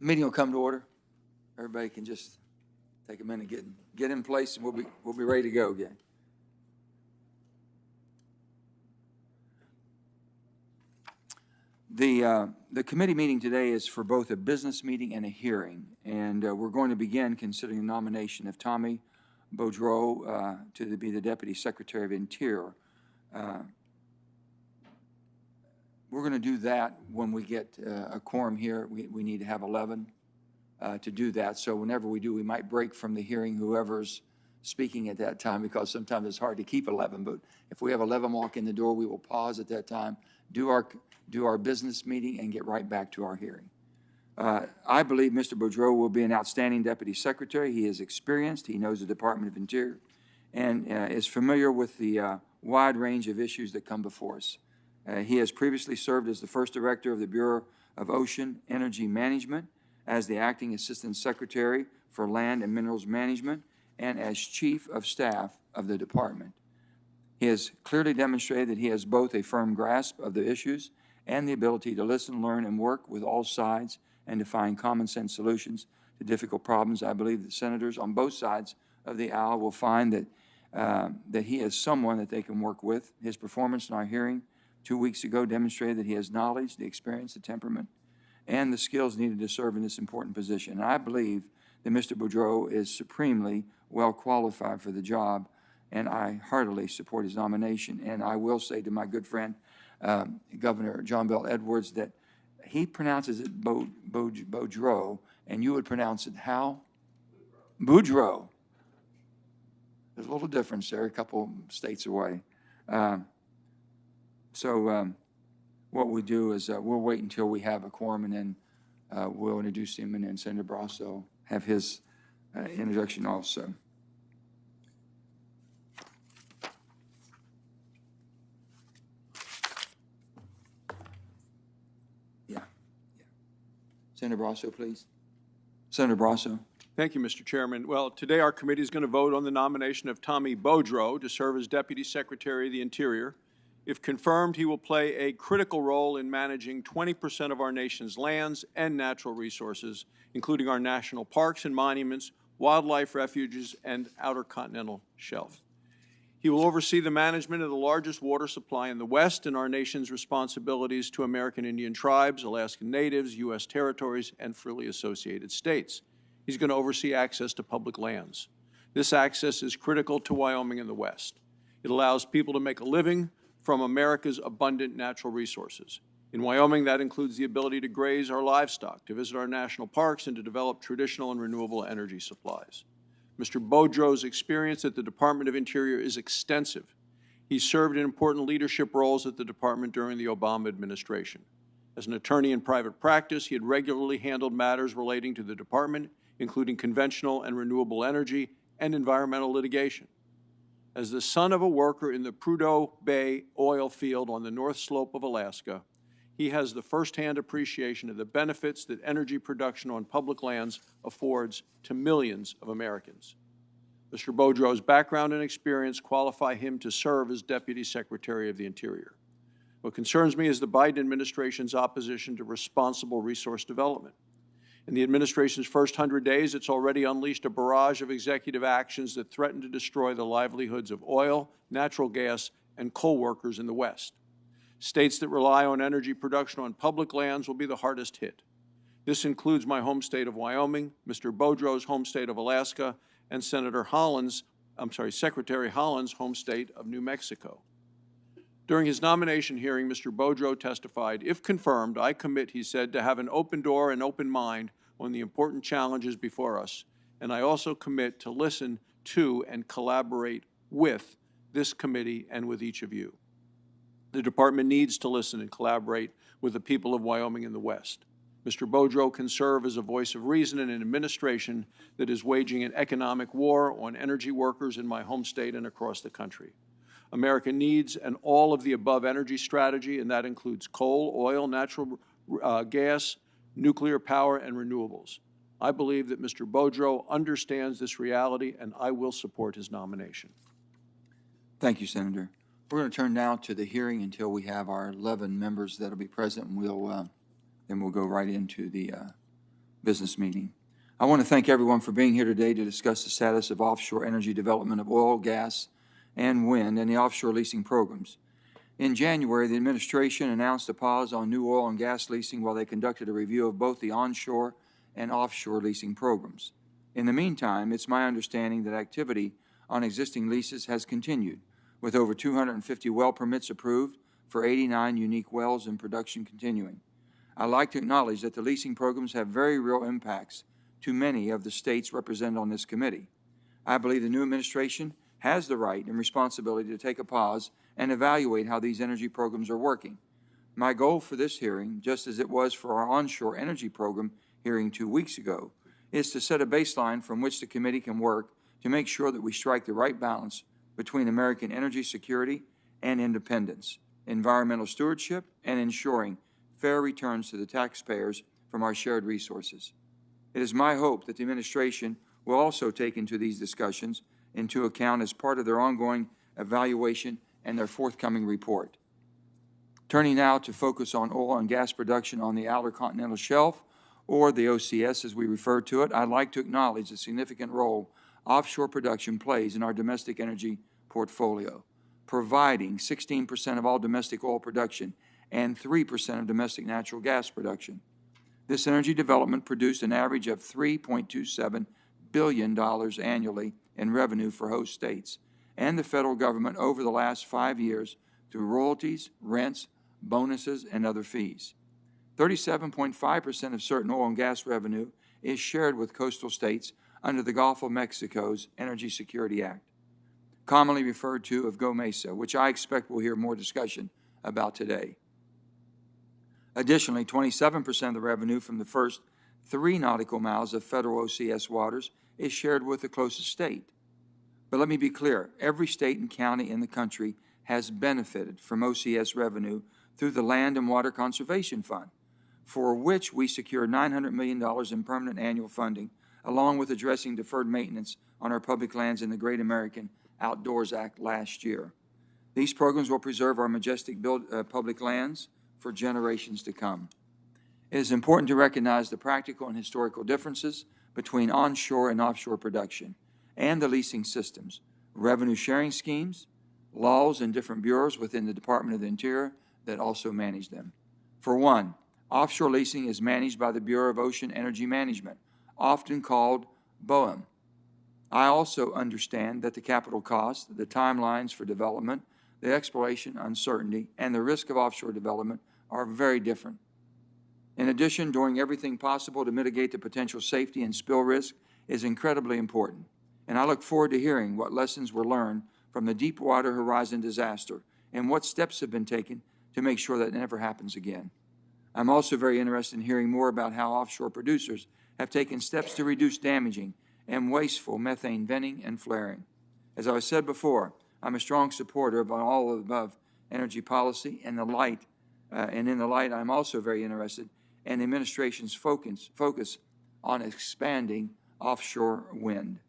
Meeting will come to order. Everybody can just take a minute, get in place, and we'll be ready to go again. The committee meeting today is for both a business meeting and a hearing, and we're going to begin considering the nomination of Tommy Beaudreau to be the Deputy Secretary of Interior. We're going to do that when we get a quorum here. We need to have 11 to do that. So whenever we do, we might break from the hearing, whoever's speaking at that time, because sometimes it's hard to keep 11. But if we have 11 walk in the door, we will pause at that time, do our business meeting, and get right back to our hearing. I believe Mr. Beaudreau will be an outstanding Deputy Secretary. He is experienced. He knows the Department of Interior and is familiar with the wide range of issues that come before us. He has previously served as the first director of the Bureau of Ocean Energy Management, as the acting assistant secretary for land and minerals management, and as chief of staff of the department. He has clearly demonstrated that he has both a firm grasp of the issues and the ability to listen, learn, and work with all sides and to find common sense solutions to difficult problems. I believe that senators on both sides of the aisle will find that he is someone that they can work with. His performance in our hearing 2 weeks ago demonstrated that he has knowledge, the experience, the temperament, and the skills needed to serve in this important position. And I believe that Mr. Beaudreau is supremely well qualified for the job, and I heartily support his nomination. And I will say to my good friend, Governor John Bell Edwards, that he pronounces it Beaudreau, and you would pronounce it how? Beaudreau. There's a little difference there, a couple states away. What we do is we'll wait until we have a quorum, and then we'll introduce him, and then Senator Barrasso have his introduction also. Yeah. Senator Barrasso, please. Senator Barrasso. Thank you, Mr. Chairman. Well, today our committee is going to vote on the nomination of Tommy Beaudreau to serve as Deputy Secretary of the Interior. If confirmed, he will play a critical role in managing 20% of our nation's lands and natural resources, including our national parks and monuments, wildlife refuges, and outer continental shelf. He will oversee the management of the largest water supply in the West and our nation's responsibilities to American Indian tribes, Alaskan Natives, U.S. territories, and freely associated states. He's going to oversee access to public lands. This access is critical to Wyoming and the West. It allows people to make a living from America's abundant natural resources. In Wyoming, that includes the ability to graze our livestock, to visit our national parks, and to develop traditional and renewable energy supplies. Mr. Beaudreau's experience at the Department of Interior is extensive. He served in important leadership roles at the department during the Obama administration. As an attorney in private practice, he had regularly handled matters relating to the department, including conventional and renewable energy and environmental litigation. As the son of a worker in the Prudhoe Bay oil field on the North Slope of Alaska, he has the firsthand appreciation of the benefits that energy production on public lands affords to millions of Americans. Mr. Beaudreau's background and experience qualify him to serve as Deputy Secretary of the Interior. What concerns me is the Biden administration's opposition to responsible resource development. In the administration's first 100 days, it's already unleashed a barrage of executive actions that threaten to destroy the livelihoods of oil, natural gas, and coal workers in the West. States that rely on energy production on public lands will be the hardest hit. This includes my home state of Wyoming, Mr. Beaudreau's home state of Alaska, and Secretary Holland's home state of New Mexico. During his nomination hearing, Mr. Beaudreau testified, "If confirmed, I commit," he said, "to have an open door and open mind on the important challenges before us, and I also commit to listen to and collaborate with this committee and with each of you." The department needs to listen and collaborate with the people of Wyoming and the West. Mr. Beaudreau can serve as a voice of reason in an administration that is waging an economic war on energy workers in my home state and across the country. America needs an all-of-the-above energy strategy, and that includes coal, oil, natural gas, nuclear power, and renewables. I believe that Mr. Beaudreau understands this reality, and I will support his nomination. Thank you, Senator. We're going to turn now to the hearing until we have our 11 members that will be present, and then we'll go right into the business meeting. I want to thank everyone for being here today to discuss the status of offshore energy development of oil, gas, and wind and the offshore leasing programs. In January, the administration announced a pause on new oil and gas leasing while they conducted a review of both the onshore and offshore leasing programs. In the meantime, it's my understanding that activity on existing leases has continued, with over 250 well permits approved for 89 unique wells in production continuing. I'd like to acknowledge that the leasing programs have very real impacts to many of the states represented on this committee. I believe the new administration has the right and responsibility to take a pause and evaluate how these energy programs are working. My goal for this hearing, just as it was for our onshore energy program hearing 2 weeks ago, is to set a baseline from which the committee can work to make sure that we strike the right balance between American energy security and independence, environmental stewardship, and ensuring fair returns to the taxpayers from our shared resources. It is my hope that the administration will also take into these discussions into account as part of their ongoing evaluation and their forthcoming report. Turning now to focus on oil and gas production on the Outer Continental Shelf, or the OCS as we refer to it, I'd like to acknowledge the significant role offshore production plays in our domestic energy portfolio, providing 16% of all domestic oil production and 3% of domestic natural gas production. This energy development produced an average of $3.27 billion annually in revenue for host states and the federal government over the last 5 years through royalties, rents, bonuses, and other fees. 37.5% of certain oil and gas revenue is shared with coastal states under the Gulf of Mexico's Energy Security Act, commonly referred to as GOMESA, which I expect we'll hear more discussion about today. Additionally, 27% of the revenue from the first 3 nautical miles of federal OCS waters is shared with the closest state. But let me be clear, every state and county in the country has benefited from OCS revenue through the Land and Water Conservation Fund, for which we secured $900 million in permanent annual funding, along with addressing deferred maintenance on our public lands in the Great American Outdoors Act last year. These programs will preserve our majestic public lands for generations to come. It is important to recognize the practical and historical differences between onshore and offshore production and the leasing systems, revenue sharing schemes, laws and different bureaus within the Department of the Interior that also manage them. For one, offshore leasing is managed by the Bureau of Ocean Energy Management, often called BOEM. I also understand that the capital costs, the timelines for development, the exploration uncertainty, and the risk of offshore development are very different. In addition, doing everything possible to mitigate the potential safety and spill risk is incredibly important, and I look forward to hearing what lessons were learned from the Deepwater Horizon disaster and what steps have been taken to make sure that it never happens again. I'm also very interested in hearing more about how offshore producers have taken steps to reduce damaging and wasteful methane venting and flaring. As I said before, I'm a strong supporter of all of the above energy policy, and in the light, I'm also very interested in the administration's focus on expanding offshore wind.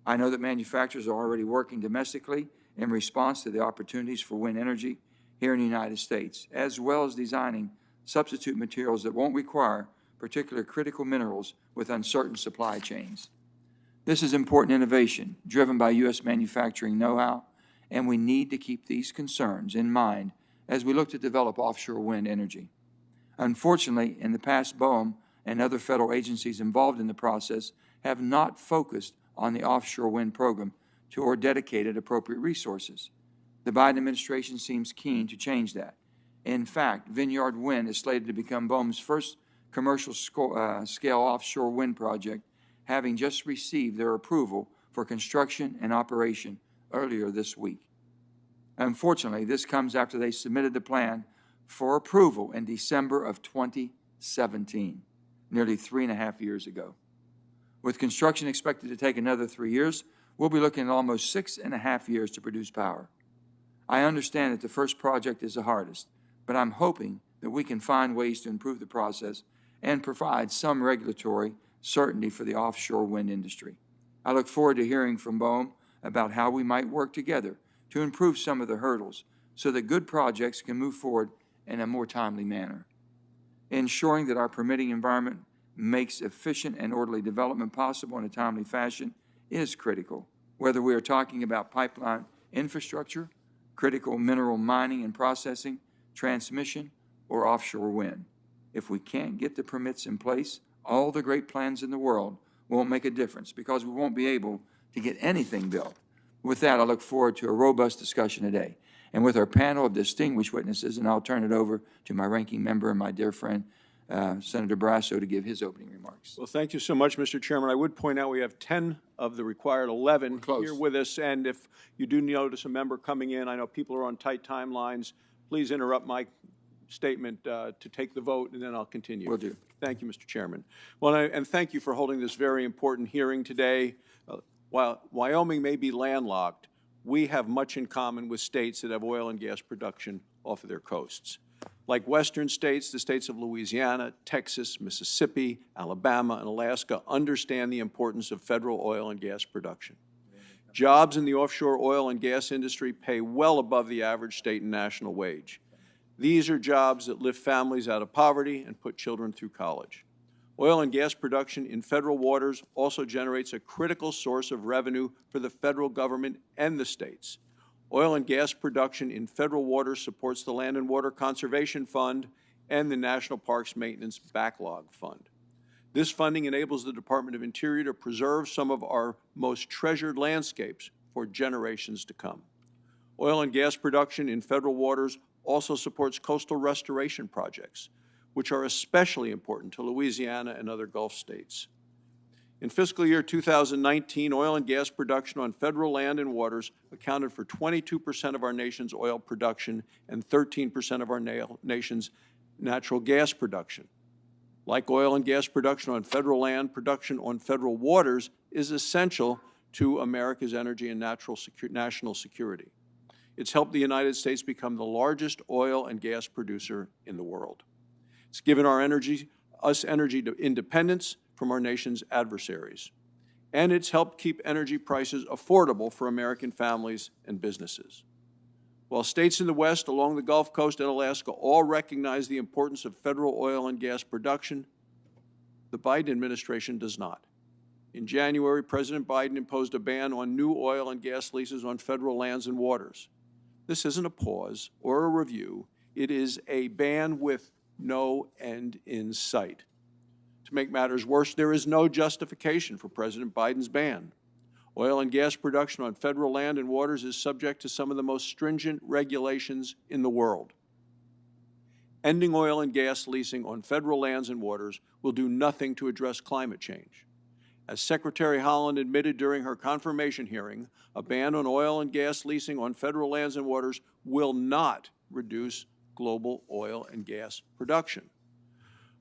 I know that manufacturers are already working domestically in response to the opportunities for wind energy here in the United States, as well as designing substitute materials that won't require particular critical minerals with uncertain supply chains. This is important innovation driven by U.S. manufacturing know-how, and we need to keep these concerns in mind as we look to develop offshore wind energy. Unfortunately, in the past, BOEM and other federal agencies involved in the process have not focused on the offshore wind program or dedicated appropriate resources. The Biden administration seems keen to change that. In fact, Vineyard Wind is slated to become BOEM's first commercial scale offshore wind project, having just received their approval for construction and operation earlier this week. Unfortunately, this comes after they submitted the plan for approval in December of 2017, nearly 3.5 years ago. With construction expected to take another 3 years, we'll be looking at almost 6.5 years to produce power. I understand that the first project is the hardest, but I'm hoping that we can find ways to improve the process and provide some regulatory certainty for the offshore wind industry. I look forward to hearing from BOEM about how we might work together to improve some of the hurdles so that good projects can move forward in a more timely manner. Ensuring that our permitting environment makes efficient and orderly development possible in a timely fashion is critical, whether we are talking about pipeline infrastructure, critical mineral mining and processing, transmission, or offshore wind. If we can't get the permits in place, all the great plans in the world won't make a difference because we won't be able to get anything built. With that, I look forward to a robust discussion today. And with our panel of distinguished witnesses, and I'll turn it over to my ranking member and my dear friend, Senator Barrasso, to give his opening remarks. Well, thank you so much, Mr. Chairman. I would point out we have 10 of the required 11 here with us, and if you do notice a member coming in, I know people are on tight timelines, please interrupt my statement to take the vote, and then I'll continue. Will do. Thank you, Mr. Chairman. Well, and thank you for holding this very important hearing today. While Wyoming may be landlocked, we have much in common with states that have oil and gas production off of their coasts. Like western states, the states of Louisiana, Texas, Mississippi, Alabama, and Alaska understand the importance of federal oil and gas production. Jobs in the offshore oil and gas industry pay well above the average state and national wage. These are jobs that lift families out of poverty and put children through college. Oil and gas production in federal waters also generates a critical source of revenue for the federal government and the states. Oil and gas production in federal waters supports the Land and Water Conservation Fund and the National Parks Maintenance Backlog Fund. This funding enables the Department of Interior to preserve some of our most treasured landscapes for generations to come. Oil and gas production in federal waters also supports coastal restoration projects, which are especially important to Louisiana and other Gulf states. In fiscal year 2019, oil and gas production on federal land and waters accounted for 22% of our nation's oil production and 13% of our nation's natural gas production. Like oil and gas production on federal land, production on federal waters is essential to America's energy and national security. It's helped the United States become the largest oil and gas producer in the world. It's given us energy independence from our nation's adversaries. And it's helped keep energy prices affordable for American families and businesses. While states in the West, along the Gulf Coast and Alaska all recognize the importance of federal oil and gas production, the Biden administration does not. In January, President Biden imposed a ban on new oil and gas leases on federal lands and waters. This isn't a pause or a review. It is a ban with no end in sight. To make matters worse, there is no justification for President Biden's ban. Oil and gas production on federal land and waters is subject to some of the most stringent regulations in the world. Ending oil and gas leasing on federal lands and waters will do nothing to address climate change. As Secretary Haaland admitted during her confirmation hearing, a ban on oil and gas leasing on federal lands and waters will not reduce global oil and gas production.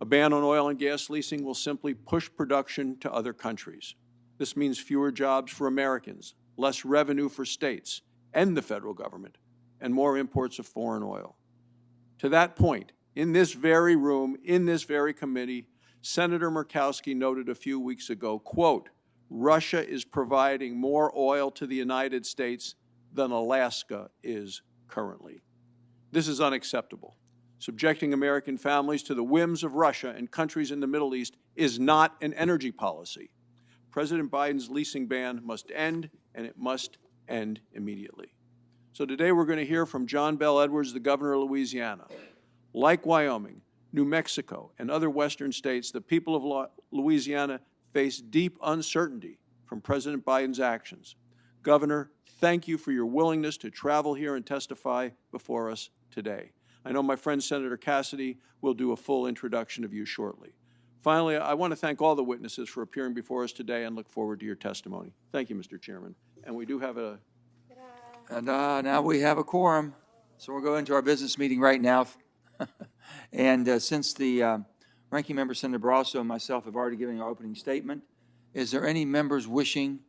A ban on oil and gas leasing will simply push production to other countries. This means fewer jobs for Americans, less revenue for states and the federal government, and more imports of foreign oil. To that point, in this very room, in this very committee, Senator Murkowski noted a few weeks ago, quote, "Russia is providing more oil to the United States than Alaska is currently." This is unacceptable. Subjecting American families to the whims of Russia and countries in the Middle East is not an energy policy. President Biden's leasing ban must end, and it must end immediately. So today we're going to hear from John Bel Edwards, the governor of Louisiana. Like Wyoming, New Mexico, and other western states, the people of Louisiana face deep uncertainty from President Biden's actions. Governor, thank you for your willingness to travel here and testify before us today. I know my friend Senator Cassidy will do a full introduction of you shortly. Finally, I want to thank all the witnesses for appearing before us today and look forward to your testimony. Thank you, Mr. Chairman. And we do have a... And now we have a quorum, so we'll go into our business meeting right now. And since the ranking member, Senator Barrasso, and myself have already given our opening statement, is there any members wishing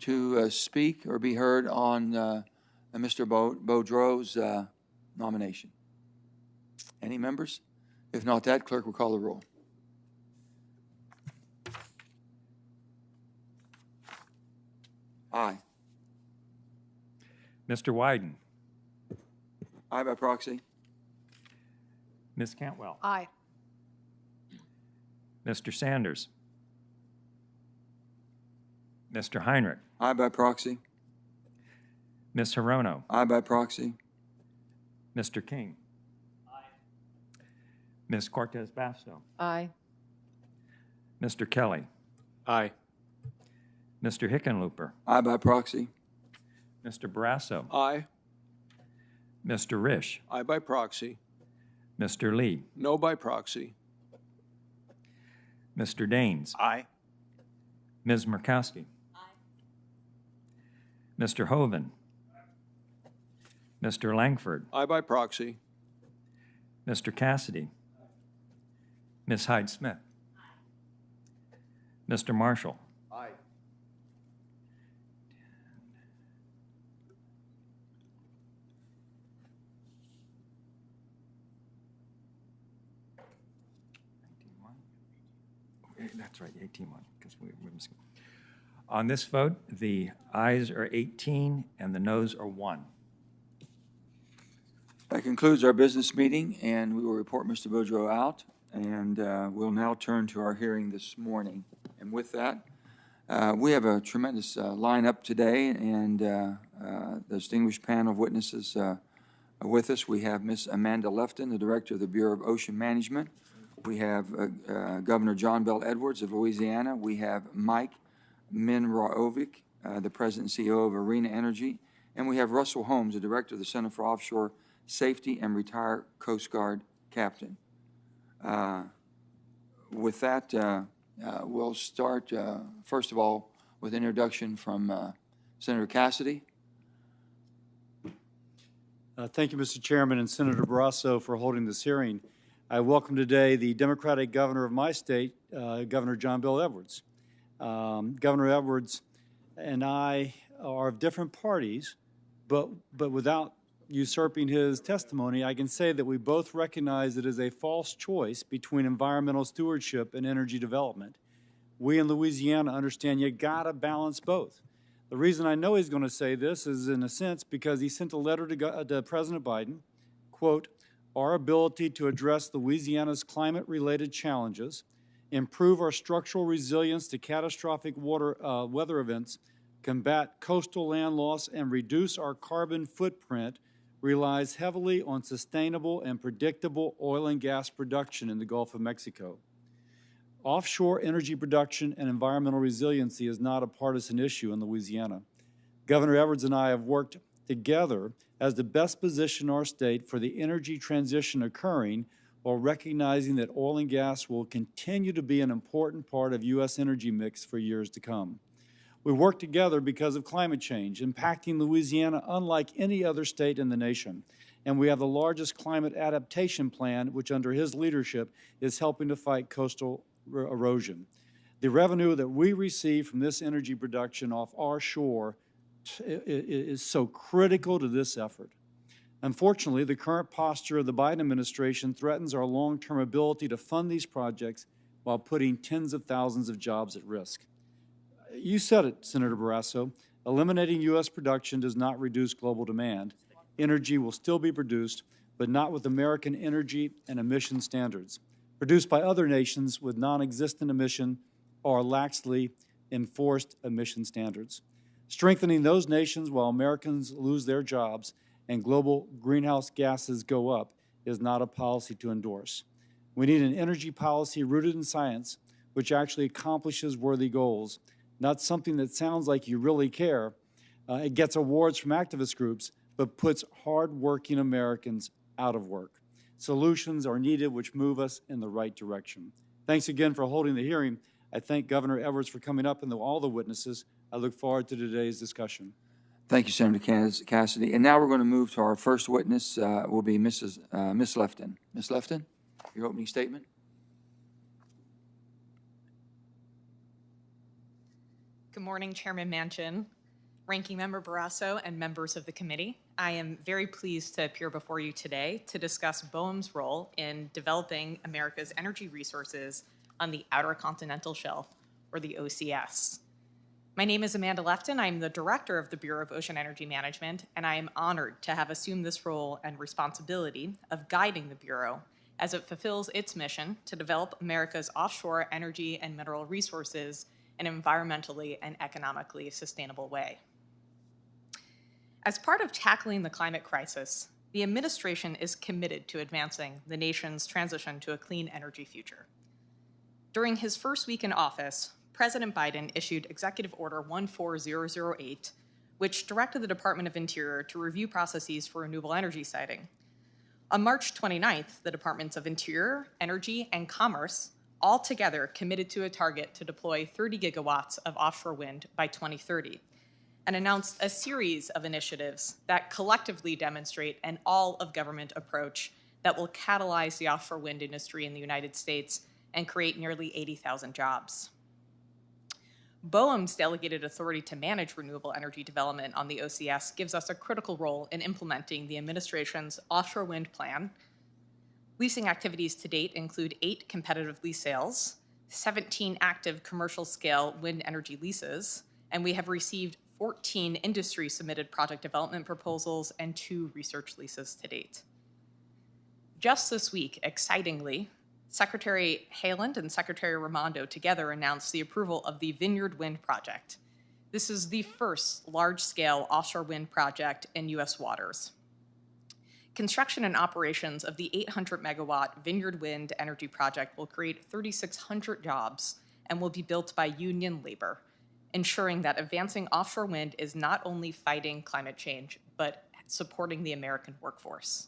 to speak or be heard on Mr. Beaudreau's nomination? Any members? If not that, clerk will call the roll. Aye. Mr. Wyden. Aye by proxy. Ms. Cantwell. Aye. Mr. Sanders. Mr. Heinrich. Aye by proxy. Ms. Hirono. Aye by proxy. Mr. King. Aye. Ms. Cortez Basto. Aye. Mr. Kelly. Aye. Mr. Hickenlooper. Aye by proxy. Mr. Barrasso. Aye. Mr. Risch. Aye by proxy. Mr. Lee. No by proxy. Mr. Daines. Aye. Ms. Murkowski. Aye. Mr. Hoven. Mr. Langford. Aye by proxy. Mr. Cassidy. Ms. Hyde-Smith. Mr. Marshall. Aye. That's right, 18-1, because we missed. On this vote, the ayes are 18 and the noes are 1. That concludes our business meeting, and we will report Mr. Beaudreau out. And we'll now turn to our hearing this morning. And with that, we have a tremendous lineup today, and the distinguished panel of witnesses with us. We have Ms. Amanda Lefton, the Director of the Bureau of Ocean Management. We have Governor John Bel Edwards of Louisiana. We have Mike Minrovic, the President and CEO of Arena Energy. And we have Russell Holmes, the Director of the Center for Offshore Safety and retired Coast Guard Captain. With that, we'll start, first of all, with an introduction from Senator Cassidy. Thank you, Mr. Chairman and Senator Barrasso, for holding this hearing. I welcome today the Democratic governor of my state, Governor John Bel Edwards. Governor Edwards and I are of different parties, but without usurping his testimony, I can say that we both recognize it is a false choice between environmental stewardship and energy development. We in Louisiana understand you gotta balance both. The reason I know he's gonna say this is in a sense because he sent a letter to President Biden, quote, our ability to address Louisiana's climate-related challenges, improve our structural resilience to catastrophic weather events, combat coastal land loss, and reduce our carbon footprint relies heavily on sustainable and predictable oil and gas production in the Gulf of Mexico. Offshore energy production and environmental resiliency is not a partisan issue in Louisiana. Governor Edwards and I have worked together as to best position our state for the energy transition occurring while recognizing that oil and gas will continue to be an important part of U.S. energy mix for years to come. We work together because of climate change, impacting Louisiana unlike any other state in the nation. And we have the largest climate adaptation plan, which under his leadership is helping to fight coastal erosion. The revenue that we receive from this energy production off our shore is so critical to this effort. Unfortunately, the current posture of the Biden administration threatens our long-term ability to fund these projects while putting tens of thousands of jobs at risk. You said it, Senator Barrasso. Eliminating U.S. production does not reduce global demand. Energy will still be produced, but not with American energy and emission standards, produced by other nations with non-existent emission or laxly enforced emission standards. Strengthening those nations while Americans lose their jobs and global greenhouse gases go up is not a policy to endorse. We need an energy policy rooted in science, which actually accomplishes worthy goals, not something that sounds like you really care. It gets awards from activist groups, but puts hard-working Americans out of work. Solutions are needed which move us in the right direction. Thanks again for holding the hearing. I thank Governor Edwards for coming up and all the witnesses. I look forward to today's discussion. Thank you, Senator Cassidy. And now we're going to move to our first witness, will be Ms. Lefton. Ms. Lefton, your opening statement. Good morning, Chairman Manchin, Ranking Member Barrasso, and members of the committee. I am very pleased to appear before you today to discuss BOEM's role in developing America's energy resources on the Outer Continental Shelf, or the OCS. My name is Amanda Lefton. I'm the Director of the Bureau of Ocean Energy Management, and I am honored to have assumed this role and responsibility of guiding the Bureau as it fulfills its mission to develop America's offshore energy and mineral resources in an environmentally and economically sustainable way. As part of tackling the climate crisis, the administration is committed to advancing the nation's transition to a clean energy future. During his first week in office, President Biden issued Executive Order 14008, which directed the Department of Interior to review processes for renewable energy siting. On March 29th, the Departments of Interior, Energy, and Commerce all together committed to a target to deploy 30 gigawatts of offshore wind by 2030, and announced a series of initiatives that collectively demonstrate an all-of-government approach that will catalyze the offshore wind industry in the United States and create nearly 80,000 jobs. BOEM's delegated authority to manage renewable energy development on the OCS gives us a critical role in implementing the administration's offshore wind plan. Leasing activities to date include 8 competitive lease sales, 17 active commercial-scale wind energy leases, and we have received 14 industry-submitted project development proposals and 2 research leases to date. Just this week, excitingly, Secretary Haaland and Secretary Raimondo together announced the approval of the Vineyard wind project. This is the first large-scale offshore wind project in U.S. waters. Construction and operations of the 800-megawatt Vineyard wind energy project will create 3,600 jobs and will be built by union labor, ensuring that advancing offshore wind is not only fighting climate change, but supporting the American workforce.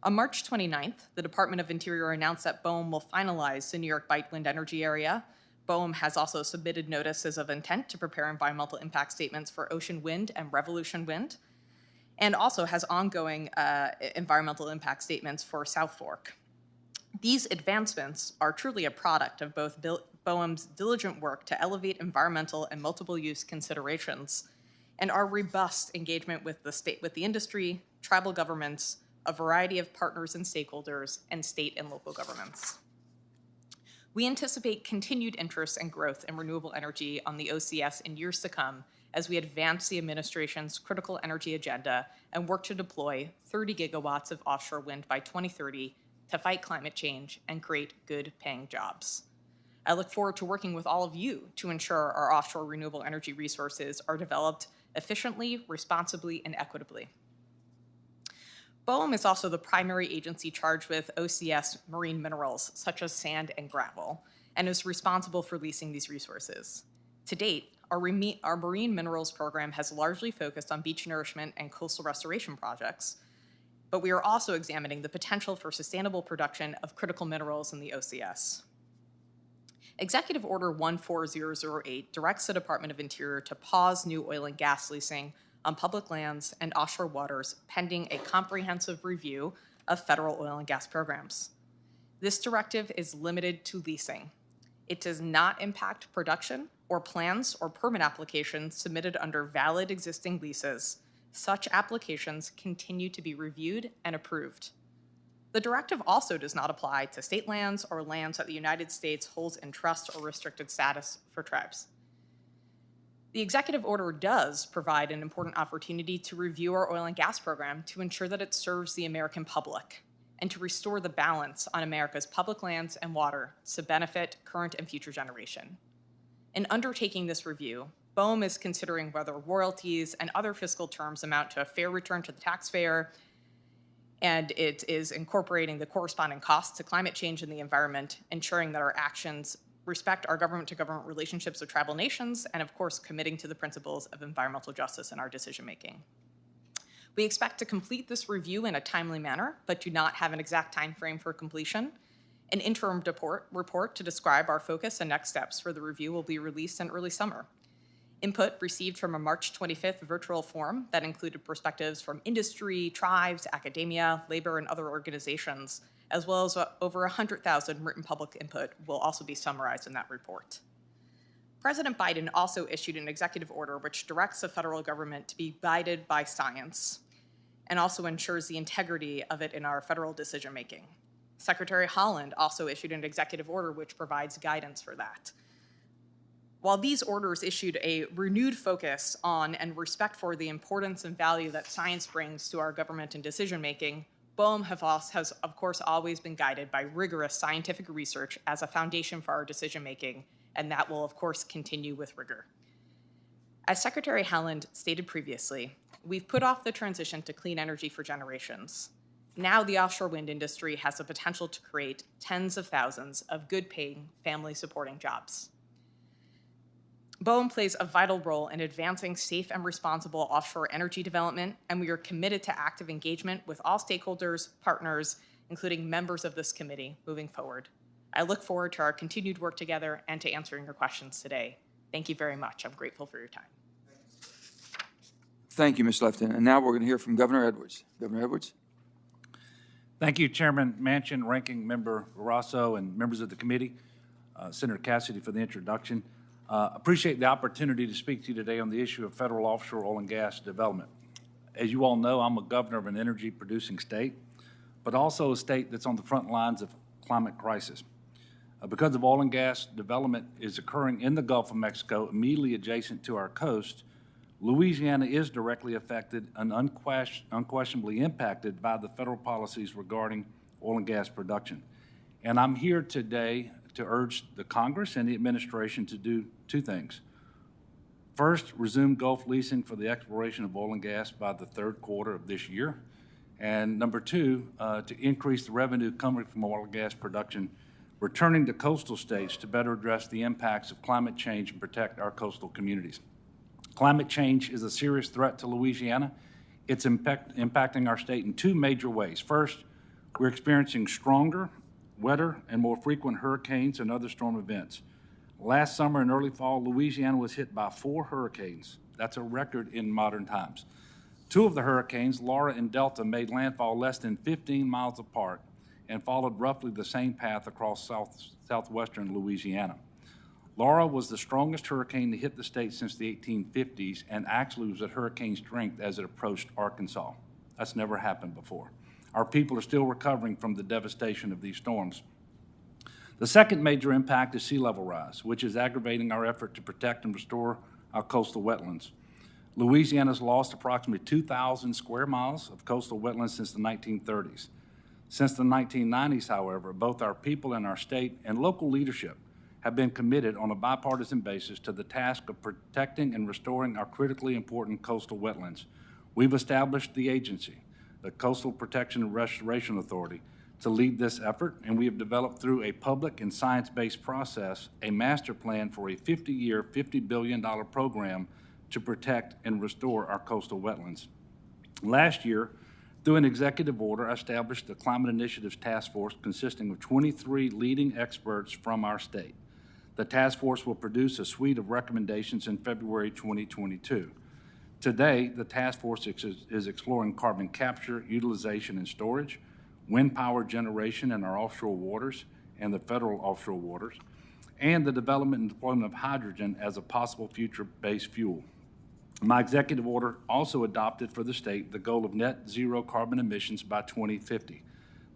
On March 29th, the Department of Interior announced that BOEM will finalize the New York Bight wind energy area. BOEM has also submitted notices of intent to prepare environmental impact statements for Ocean Wind and Revolution Wind, and also has ongoing environmental impact statements for South Fork. These advancements are truly a product of both BOEM's diligent work to elevate environmental and multiple use considerations and our robust engagement with the industry, tribal governments, a variety of partners and stakeholders, and state and local governments. We anticipate continued interest and growth in renewable energy on the OCS in years to come as we advance the administration's critical energy agenda and work to deploy 30 gigawatts of offshore wind by 2030 to fight climate change and create good-paying jobs. I look forward to working with all of you to ensure our offshore renewable energy resources are developed efficiently, responsibly, and equitably. BOEM is also the primary agency charged with OCS marine minerals, such as sand and gravel, and is responsible for leasing these resources. To date, our marine minerals program has largely focused on beach nourishment and coastal restoration projects, but we are also examining the potential for sustainable production of critical minerals in the OCS. Executive Order 14008 directs the Department of Interior to pause new oil and gas leasing on public lands and offshore waters pending a comprehensive review of federal oil and gas programs. This directive is limited to leasing. It does not impact production or plans or permit applications submitted under valid existing leases. Such applications continue to be reviewed and approved. The directive also does not apply to state lands or lands that the United States holds in trust or restricted status for tribes. The executive order does provide an important opportunity to review our oil and gas program to ensure that it serves the American public and to restore the balance on America's public lands and water to benefit current and future generation. In undertaking this review, BOEM is considering whether royalties and other fiscal terms amount to a fair return to the taxpayer, and it is incorporating the corresponding costs to climate change and the environment, ensuring that our actions respect our government-to-government relationships with tribal nations, and of course, committing to the principles of environmental justice in our decision-making. We expect to complete this review in a timely manner, but do not have an exact time frame for completion. An interim report to describe our focus and next steps for the review will be released in early summer. Input received from a March 25th virtual forum that included perspectives from industry, tribes, academia, labor, and other organizations, as well as over 100,000 written public input, will also be summarized in that report. President Biden also issued an executive order which directs the federal government to be guided by science and also ensures the integrity of it in our federal decision-making. Secretary Haaland also issued an executive order which provides guidance for that. While these orders issued a renewed focus on and respect for the importance and value that science brings to our government and decision-making, BOEM has, of course, always been guided by rigorous scientific research as a foundation for our decision-making, and that will, of course, continue with rigor. As Secretary Haaland stated previously, we've put off the transition to clean energy for generations. Now the offshore wind industry has the potential to create tens of thousands of good-paying, family-supporting jobs. BOEM plays a vital role in advancing safe and responsible offshore energy development, and we are committed to active engagement with all stakeholders, partners, including members of this committee, moving forward. I look forward to our continued work together and to answering your questions today. Thank you very much. I'm grateful for your time. Thank you, Ms. Lefton. And now we're going to hear from Governor Edwards. Governor Edwards. Thank you, Chairman Manchin, Ranking Member Barrasso, and members of the committee, Senator Cassidy for the introduction. Appreciate the opportunity to speak to you today on the issue of federal offshore oil and gas development. As you all know, I'm a governor of an energy-producing state, but also a state that's on the front lines of climate crisis. Because of oil and gas development is occurring in the Gulf of Mexico, immediately adjacent to our coast, Louisiana is directly affected and unquestionably impacted by the federal policies regarding oil and gas production. And I'm here today to urge the Congress and the administration to do two things. First, resume Gulf leasing for the exploration of oil and gas by the third quarter of this year. And number two, to increase the revenue coming from oil and gas production, returning to coastal states to better address the impacts of climate change and protect our coastal communities. Climate change is a serious threat to Louisiana. It's impacting our state in two major ways. First, we're experiencing stronger, wetter, and more frequent hurricanes and other storm events. Last summer and early fall, Louisiana was hit by 4 hurricanes. That's a record in modern times. 2 of the hurricanes, Laura and Delta, made landfall less than 15 miles apart and followed roughly the same path across southwestern Louisiana. Laura was the strongest hurricane to hit the state since the 1850s and actually was at hurricane strength as it approached Arkansas. That's never happened before. Our people are still recovering from the devastation of these storms. The second major impact is sea level rise, which is aggravating our effort to protect and restore our coastal wetlands. Louisiana's lost approximately 2,000 square miles of coastal wetlands since the 1930s. Since the 1990s, however, both our people and our state and local leadership have been committed on a bipartisan basis to the task of protecting and restoring our critically important coastal wetlands. We've established the agency, the Coastal Protection and Restoration Authority, to lead this effort, and we have developed through a public and science-based process a master plan for a 50-year, $50 billion program to protect and restore our coastal wetlands. Last year, through an executive order, I established the Climate Initiatives Task Force consisting of 23 leading experts from our state. The task force will produce a suite of recommendations in February 2022. Today, the task force is exploring carbon capture, utilization, and storage, wind power generation in our offshore waters and the federal offshore waters, and the development and deployment of hydrogen as a possible future-based fuel. My executive order also adopted for the state the goal of net zero carbon emissions by 2050.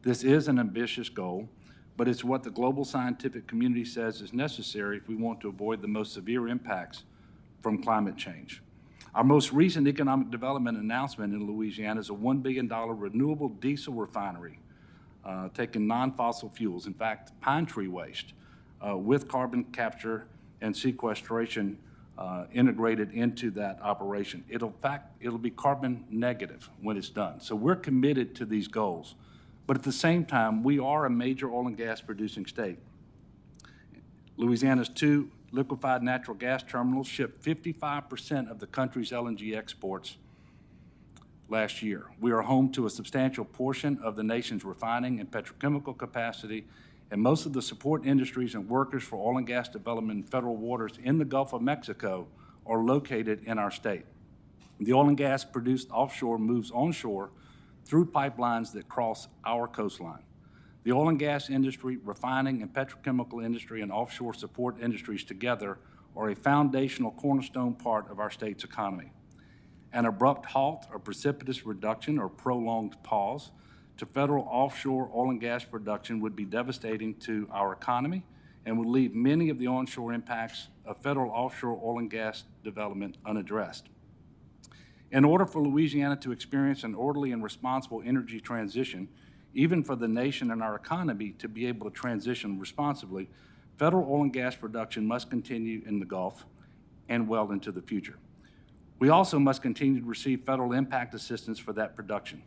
This is an ambitious goal, but it's what the global scientific community says is necessary if we want to avoid the most severe impacts from climate change. Our most recent economic development announcement in Louisiana is a $1 billion renewable diesel refinery taking non-fossil fuels, in fact, pine tree waste, with carbon capture and sequestration integrated into that operation. It'll be carbon negative when it's done. So we're committed to these goals. But at the same time, we are a major oil and gas producing state. Louisiana's 2 liquefied natural gas terminals shipped 55% of the country's LNG exports last year. We are home to a substantial portion of the nation's refining and petrochemical capacity, and most of the support industries and workers for oil and gas development in federal waters in the Gulf of Mexico are located in our state. The oil and gas produced offshore moves onshore through pipelines that cross our coastline. The oil and gas industry, refining and petrochemical industry, and offshore support industries together are a foundational cornerstone part of our state's economy. An abrupt halt or precipitous reduction or prolonged pause to federal offshore oil and gas production would be devastating to our economy and would leave many of the onshore impacts of federal offshore oil and gas development unaddressed. In order for Louisiana to experience an orderly and responsible energy transition, even for the nation and our economy to be able to transition responsibly, federal oil and gas production must continue in the Gulf and well into the future. We also must continue to receive federal impact assistance for that production.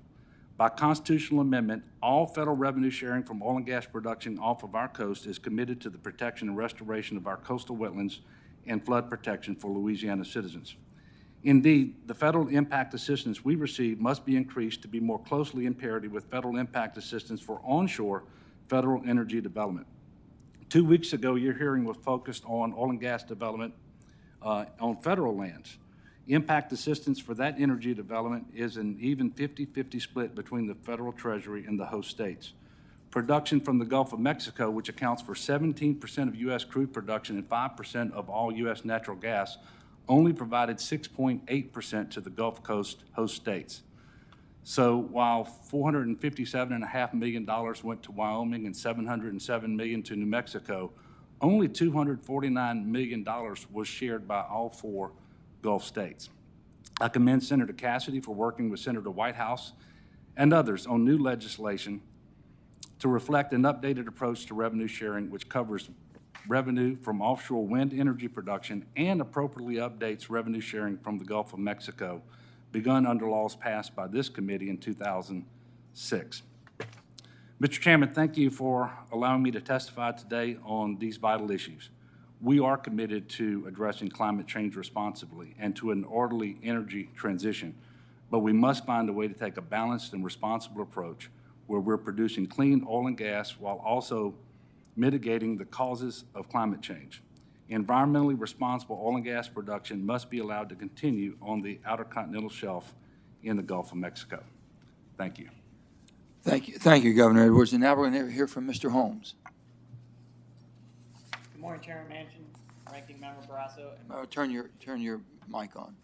By constitutional amendment, all federal revenue sharing from oil and gas production off of our coast is committed to the protection and restoration of our coastal wetlands and flood protection for Louisiana citizens. Indeed, the federal impact assistance we receive must be increased to be more closely in parity with federal impact assistance for onshore federal energy development. 2 weeks ago, your hearing was focused on oil and gas development on federal lands. Impact assistance for that energy development is an even 50-50 split between the federal treasury and the host states. Production from the Gulf of Mexico, which accounts for 17% of U.S. crude production and 5% of all U.S. natural gas, only provided 6.8% to the Gulf Coast host states. So while $457.5 million went to Wyoming and $707 million to New Mexico, only $249 million was shared by all 4 Gulf states. I commend Senator Cassidy for working with Senator Whitehouse and others on new legislation to reflect an updated approach to revenue sharing, which covers revenue from offshore wind energy production and appropriately updates revenue sharing from the Gulf of Mexico, begun under laws passed by this committee in 2006. Mr. Chairman, thank you for allowing me to testify today on these vital issues. We are committed to addressing climate change responsibly and to an orderly energy transition, but we must find a way to take a balanced and responsible approach where we're producing clean oil and gas while also mitigating the causes of climate change. Environmentally responsible oil and gas production must be allowed to continue on the outer continental shelf in the Gulf of Mexico. Thank you. Thank you, Governor Edwards. And now we're going to hear from Mr. Holmes. Good morning, Chairman Manchin, Ranking Member Barrasso. Turn your mic on.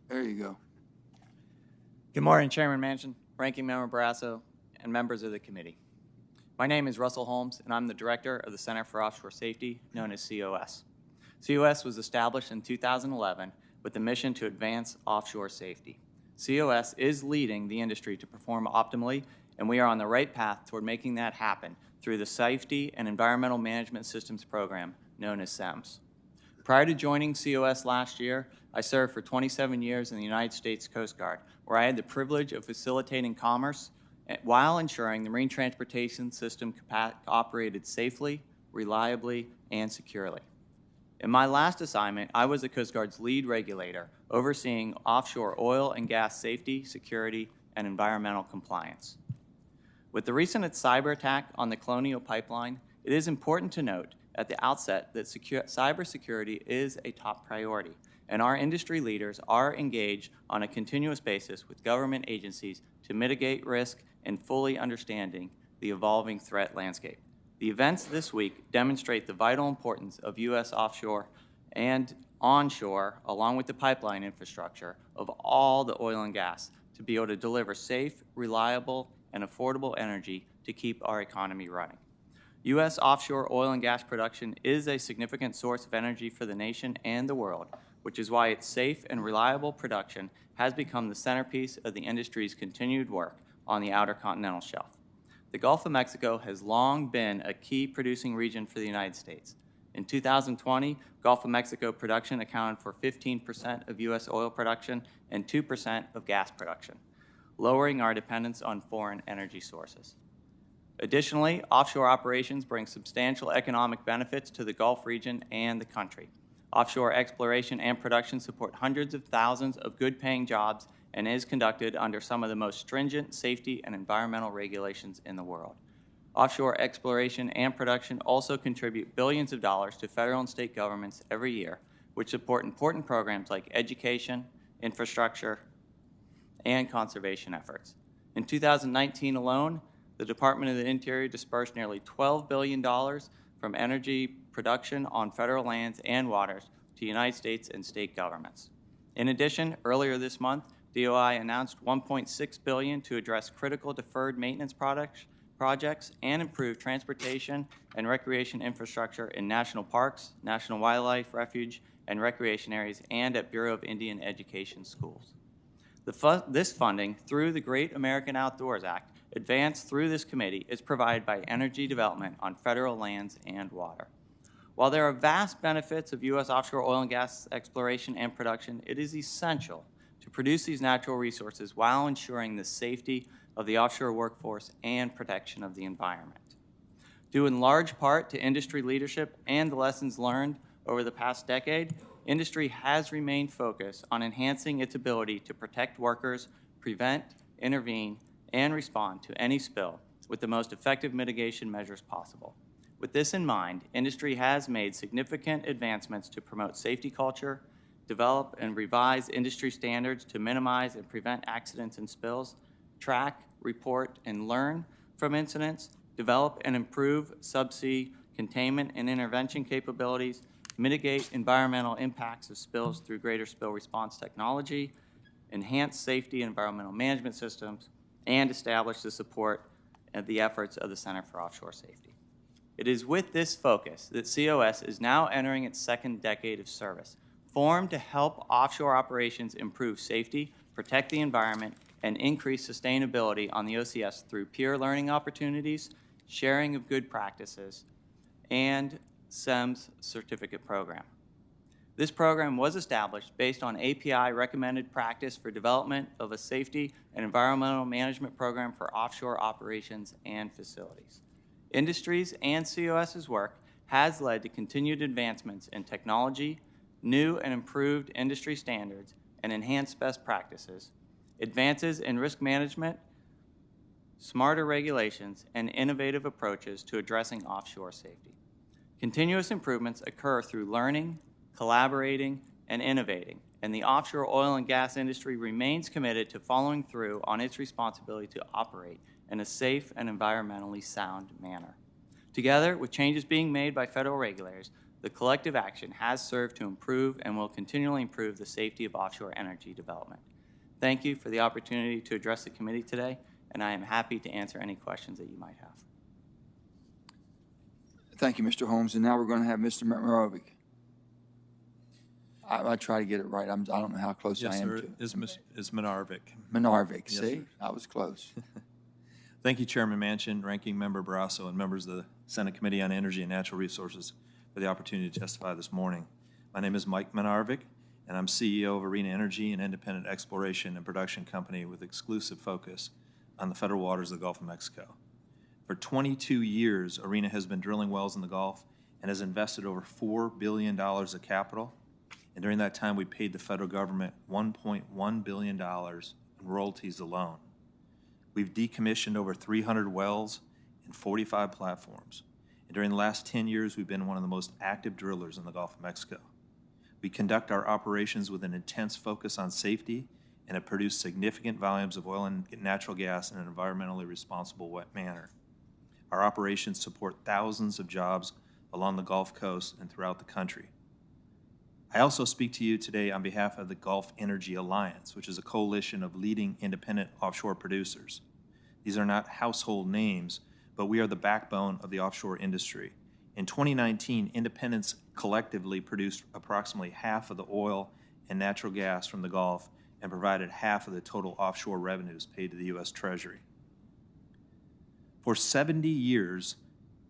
There you go. Good morning, Chairman Manchin, Ranking Member Barrasso, and members of the committee. My name is Russell Holmes, and I'm the Director of the Center for Offshore Safety, known as COS. COS was established in 2011 with the mission to advance offshore safety. COS is leading the industry to perform optimally, and we are on the right path toward making that happen through the Safety and Environmental Management Systems Program, known as SEMS. Prior to joining COS last year, I served for 27 years in the United States Coast Guard, where I had the privilege of facilitating commerce while ensuring the marine transportation system operated safely, reliably, and securely. In my last assignment, I was the Coast Guard's lead regulator, overseeing offshore oil and gas safety, security, and environmental compliance. With the recent cyber attack on the Colonial pipeline, it is important to note at the outset that cybersecurity is a top priority, and our industry leaders are engaged on a continuous basis with government agencies to mitigate risk and fully understanding the evolving threat landscape. The events this week demonstrate the vital importance of U.S. offshore and onshore, along with the pipeline infrastructure of all the oil and gas, to be able to deliver safe, reliable, and affordable energy to keep our economy running. U.S. offshore oil and gas production is a significant source of energy for the nation and the world, which is why its safe and reliable production has become the centerpiece of the industry's continued work on the outer continental shelf. The Gulf of Mexico has long been a key producing region for the United States. In 2020, Gulf of Mexico production accounted for 15% of U.S. oil production and 2% of gas production, lowering our dependence on foreign energy sources. Additionally, offshore operations bring substantial economic benefits to the Gulf region and the country. Offshore exploration and production support hundreds of thousands of good-paying jobs and is conducted under some of the most stringent safety and environmental regulations in the world. Offshore exploration and production also contribute billions of dollars to federal and state governments every year, which support important programs like education, infrastructure, and conservation efforts. In 2019 alone, the Department of the Interior dispersed nearly $12 billion from energy production on federal lands and waters to United States and state governments. In addition, earlier this month, DOI announced $1.6 billion to address critical deferred maintenance projects projects and improve transportation and recreation infrastructure in national parks, national wildlife refuge, and recreation areas, and at Bureau of Indian Education schools. This funding, through the Great American Outdoors Act, advanced through this committee, is provided by energy development on federal lands and water. While there are vast benefits of U.S. offshore oil and gas exploration and production, it is essential to produce these natural resources while ensuring the safety of the offshore workforce and protection of the environment. Due in large part to industry leadership and the lessons learned over the past decade, industry has remained focused on enhancing its ability to protect workers, prevent, intervene, and respond to any spill with the most effective mitigation measures possible. With this in mind, industry has made significant advancements to promote safety culture, develop and revise industry standards to minimize and prevent accidents and spills, track, report, and learn from incidents, develop and improve subsea containment and intervention capabilities, mitigate environmental impacts of spills through greater spill response technology, enhance safety and environmental management systems, and establish the support of the efforts of the Center for Offshore Safety. It is with this focus that COS is now entering its second decade of service, formed to help offshore operations improve safety, protect the environment, and increase sustainability on the OCS through peer learning opportunities, sharing of good practices, and SEMS certificate program. This program was established based on API recommended practice for development of a safety and environmental management program for offshore operations and facilities. Industries and COS's work has led to continued advancements in technology, new and improved industry standards, and enhanced best practices, advances in risk management, smarter regulations, and innovative approaches to addressing offshore safety. Continuous improvements occur through learning, collaborating, and innovating, and the offshore oil and gas industry remains committed to following through on its responsibility to operate in a safe and environmentally sound manner. Together with changes being made by federal regulators, the collective action has served to improve and will continually improve the safety of offshore energy development. Thank you for the opportunity to address the committee today, and I am happy to answer any questions that you might have. Thank you, Mr. Holmes. And now we're going to have Mr. Marovic. I try to get it right. I don't know how close I am to it. Yes, sir. Is Minarvik. Minarvik, Yes, see? sir. I was close. Thank you, Chairman Manchin, Ranking Member Barrasso, and members of the Senate Committee on Energy and Natural Resources for the opportunity to testify this morning. My name is Mike Minarvik, and I'm CEO of Arena Energy, an independent exploration and production company with exclusive focus on the federal waters of the Gulf of Mexico. For 22 years, Arena has been drilling wells in the Gulf and has invested over $4 billion of capital. And during that time, we paid the federal government $1.1 billion in royalties alone. We've decommissioned over 300 wells and 45 platforms. And during the last 10 years, we've been one of the most active drillers in the Gulf of Mexico. We conduct our operations with an intense focus on safety and have produced significant volumes of oil and natural gas in an environmentally responsible manner. Our operations support thousands of jobs along the Gulf Coast and throughout the country. I also speak to you today on behalf of the Gulf Energy Alliance, which is a coalition of leading independent offshore producers. These are not household names, but we are the backbone of the offshore industry. In 2019, independents collectively produced approximately half of the oil and natural gas from the Gulf and provided half of the total offshore revenues paid to the U.S. Treasury. For 70 years,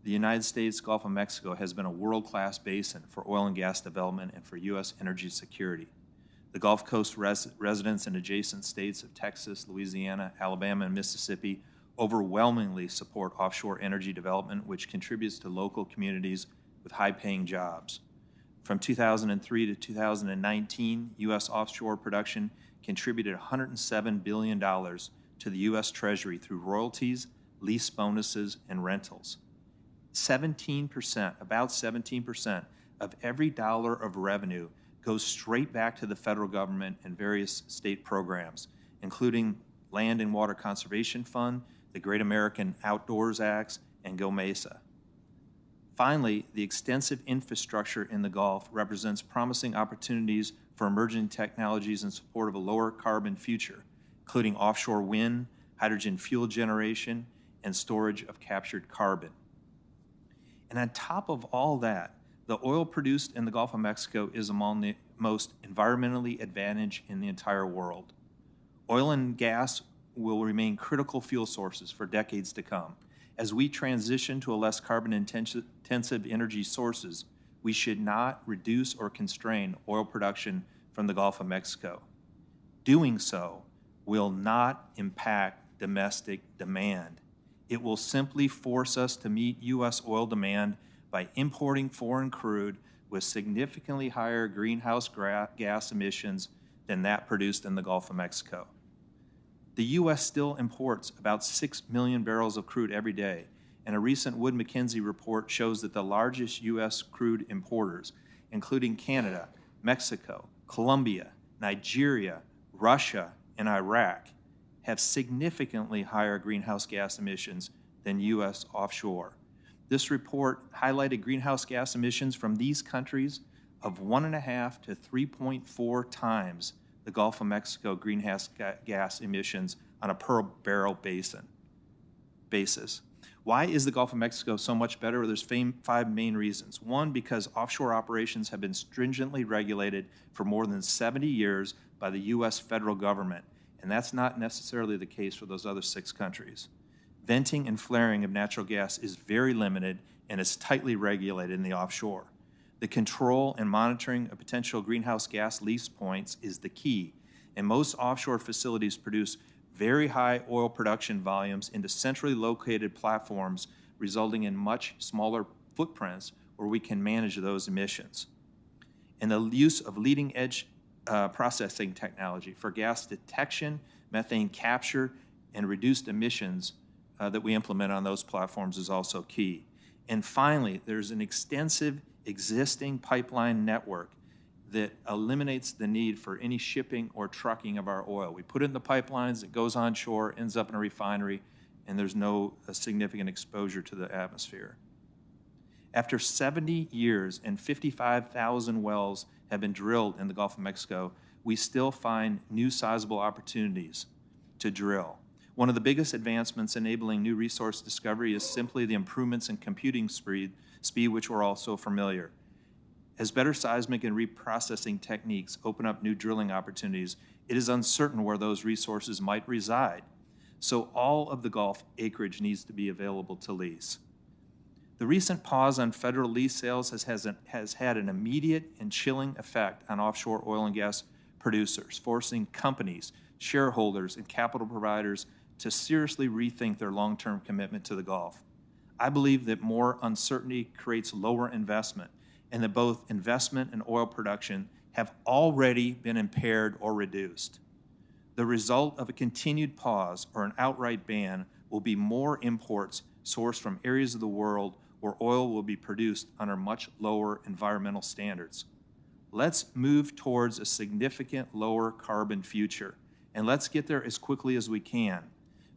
the United States Gulf of Mexico has been a world-class basin for oil and gas development and for U.S. energy security. The Gulf Coast residents in adjacent states of Texas, Louisiana, Alabama, and Mississippi overwhelmingly support offshore energy development, which contributes to local communities with high-paying jobs. From 2003 to 2019, U.S. offshore production contributed $107 billion to the U.S. Treasury through royalties, lease bonuses, and rentals. 17%, about 17% of every dollar of revenue goes straight back to the federal government and various state programs, including Land and Water Conservation Fund, the Great American Outdoors Acts, and Go Mesa. Finally, the extensive infrastructure in the Gulf represents promising opportunities for emerging technologies in support of a lower carbon future, including offshore wind, hydrogen fuel generation, and storage of captured carbon. And on top of all that, the oil produced in the Gulf of Mexico is among the most environmentally advantaged in the entire world. Oil and gas will remain critical fuel sources for decades to come. As we transition to a less carbon-intensive energy sources, we should not reduce or constrain oil production from the Gulf of Mexico. Doing so will not impact domestic demand. It will simply force us to meet U.S. oil demand by importing foreign crude with significantly higher greenhouse gas emissions than that produced in the Gulf of Mexico. The U.S. still imports about 6 million barrels of crude every day, and a recent Wood Mackenzie report shows that the largest U.S. crude importers, including Canada, Mexico, Colombia, Nigeria, Russia, and Iraq, have significantly higher greenhouse gas emissions than U.S. offshore. This report highlighted greenhouse gas emissions from these countries of 1.5 to 3.4 times the Gulf of Mexico greenhouse gas emissions on a per barrel basis. Why is the Gulf of Mexico so much better? There's 5 main reasons. One, because offshore operations have been stringently regulated for more than 70 years by the U.S. federal government, and that's not necessarily the case for those other 6 countries. Venting and flaring of natural gas is very limited and is tightly regulated in the offshore. The control and monitoring of potential greenhouse gas lease points is the key, and most offshore facilities produce very high oil production volumes into centrally located platforms, resulting in much smaller footprints where we can manage those emissions. And the use of leading-edge processing technology for gas detection, methane capture, and reduced emissions that we implement on those platforms is also key. And finally, there's an extensive existing pipeline network that eliminates the need for any shipping or trucking of our oil. We put it in the pipelines, it goes onshore, ends up in a refinery, and there's no significant exposure to the atmosphere. After 70 years and 55,000 wells have been drilled in the Gulf of Mexico, we still find new sizable opportunities to drill. One of the biggest advancements enabling new resource discovery is simply the improvements in computing speed, which we're all so familiar. As better seismic and reprocessing techniques open up new drilling opportunities, it is uncertain where those resources might reside. So all of the Gulf acreage needs to be available to lease. The recent pause on federal lease sales has had an immediate and chilling effect on offshore oil and gas producers, forcing companies, shareholders, and capital providers to seriously rethink their long-term commitment to the Gulf. I believe that more uncertainty creates lower investment, and that both investment and oil production have already been impaired or reduced. The result of a continued pause or an outright ban will be more imports sourced from areas of the world where oil will be produced under much lower environmental standards. Let's move towards a significant lower carbon future, and let's get there as quickly as we can.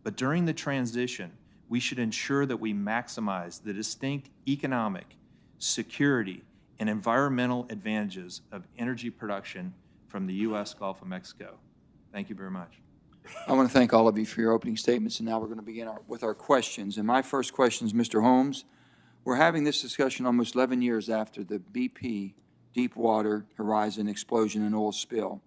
But during the transition, we should ensure that we maximize the distinct economic, security, and environmental advantages of energy production from the U.S. Gulf of Mexico. Thank you very much. I want to thank all of you for your opening statements, and now we're going to begin with our questions. And my first question is, Mr. Holmes, we're having this discussion almost 11 years after the BP Deepwater Horizon explosion and oil spill.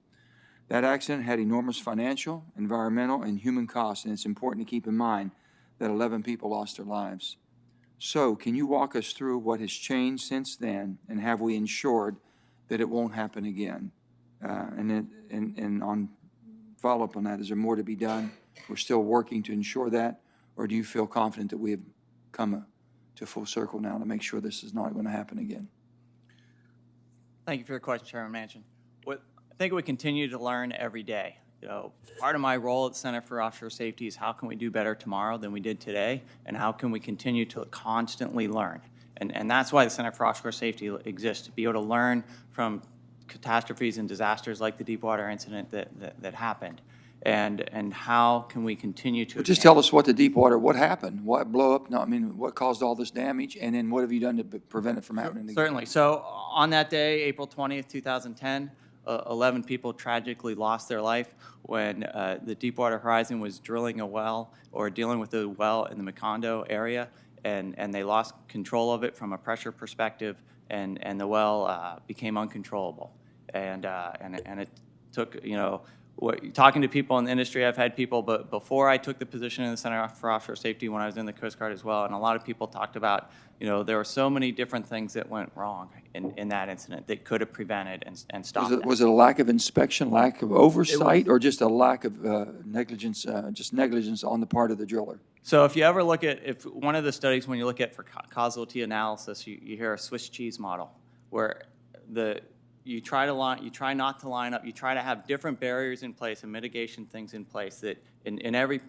That accident had enormous financial, environmental, and human costs, and it's important to keep in mind that 11 people lost their lives. So, can you walk us through what has changed since then, and have we ensured that it won't happen again? And on follow-up on that, is there more to be done? We're still working to ensure that, or do you feel confident that we have come to full circle now to make sure this is not going to happen again? Thank you for the question, Chairman Manchin. I think we continue to learn every day. Part of my role at the Center for Offshore Safety is how can we do better tomorrow than we did today, and how can we continue to constantly learn. And that's why the Center for Offshore Safety exists, to be able to learn from catastrophes and disasters like the Deepwater incident that happened. And how can we continue to... Well, just tell us what the Deepwater, what happened, what blew up, no, I mean, what caused all this damage, and then what have you done to prevent it from happening again? Certainly. So on that day, April 20th, 2010, 11 people tragically lost their life when the Deepwater Horizon was drilling a well or dealing with a well in the Macondo area, and they lost control of it from a pressure perspective, and the well became uncontrollable. And it took, talking to people in the industry, I've had people, but before I took the position in the Center for Offshore Safety when I was in the Coast Guard as well, and a lot of people talked about, there were so many different things that went wrong in that incident that could have prevented and stopped that. Was it a lack of inspection, lack of oversight, or just a lack of negligence, just negligence on the part of the driller? So if you ever look at, if one of the studies when you look at for causality analysis, you hear a Swiss cheese model where you try not to line up, you try to have different barriers in place and mitigation things in place that in every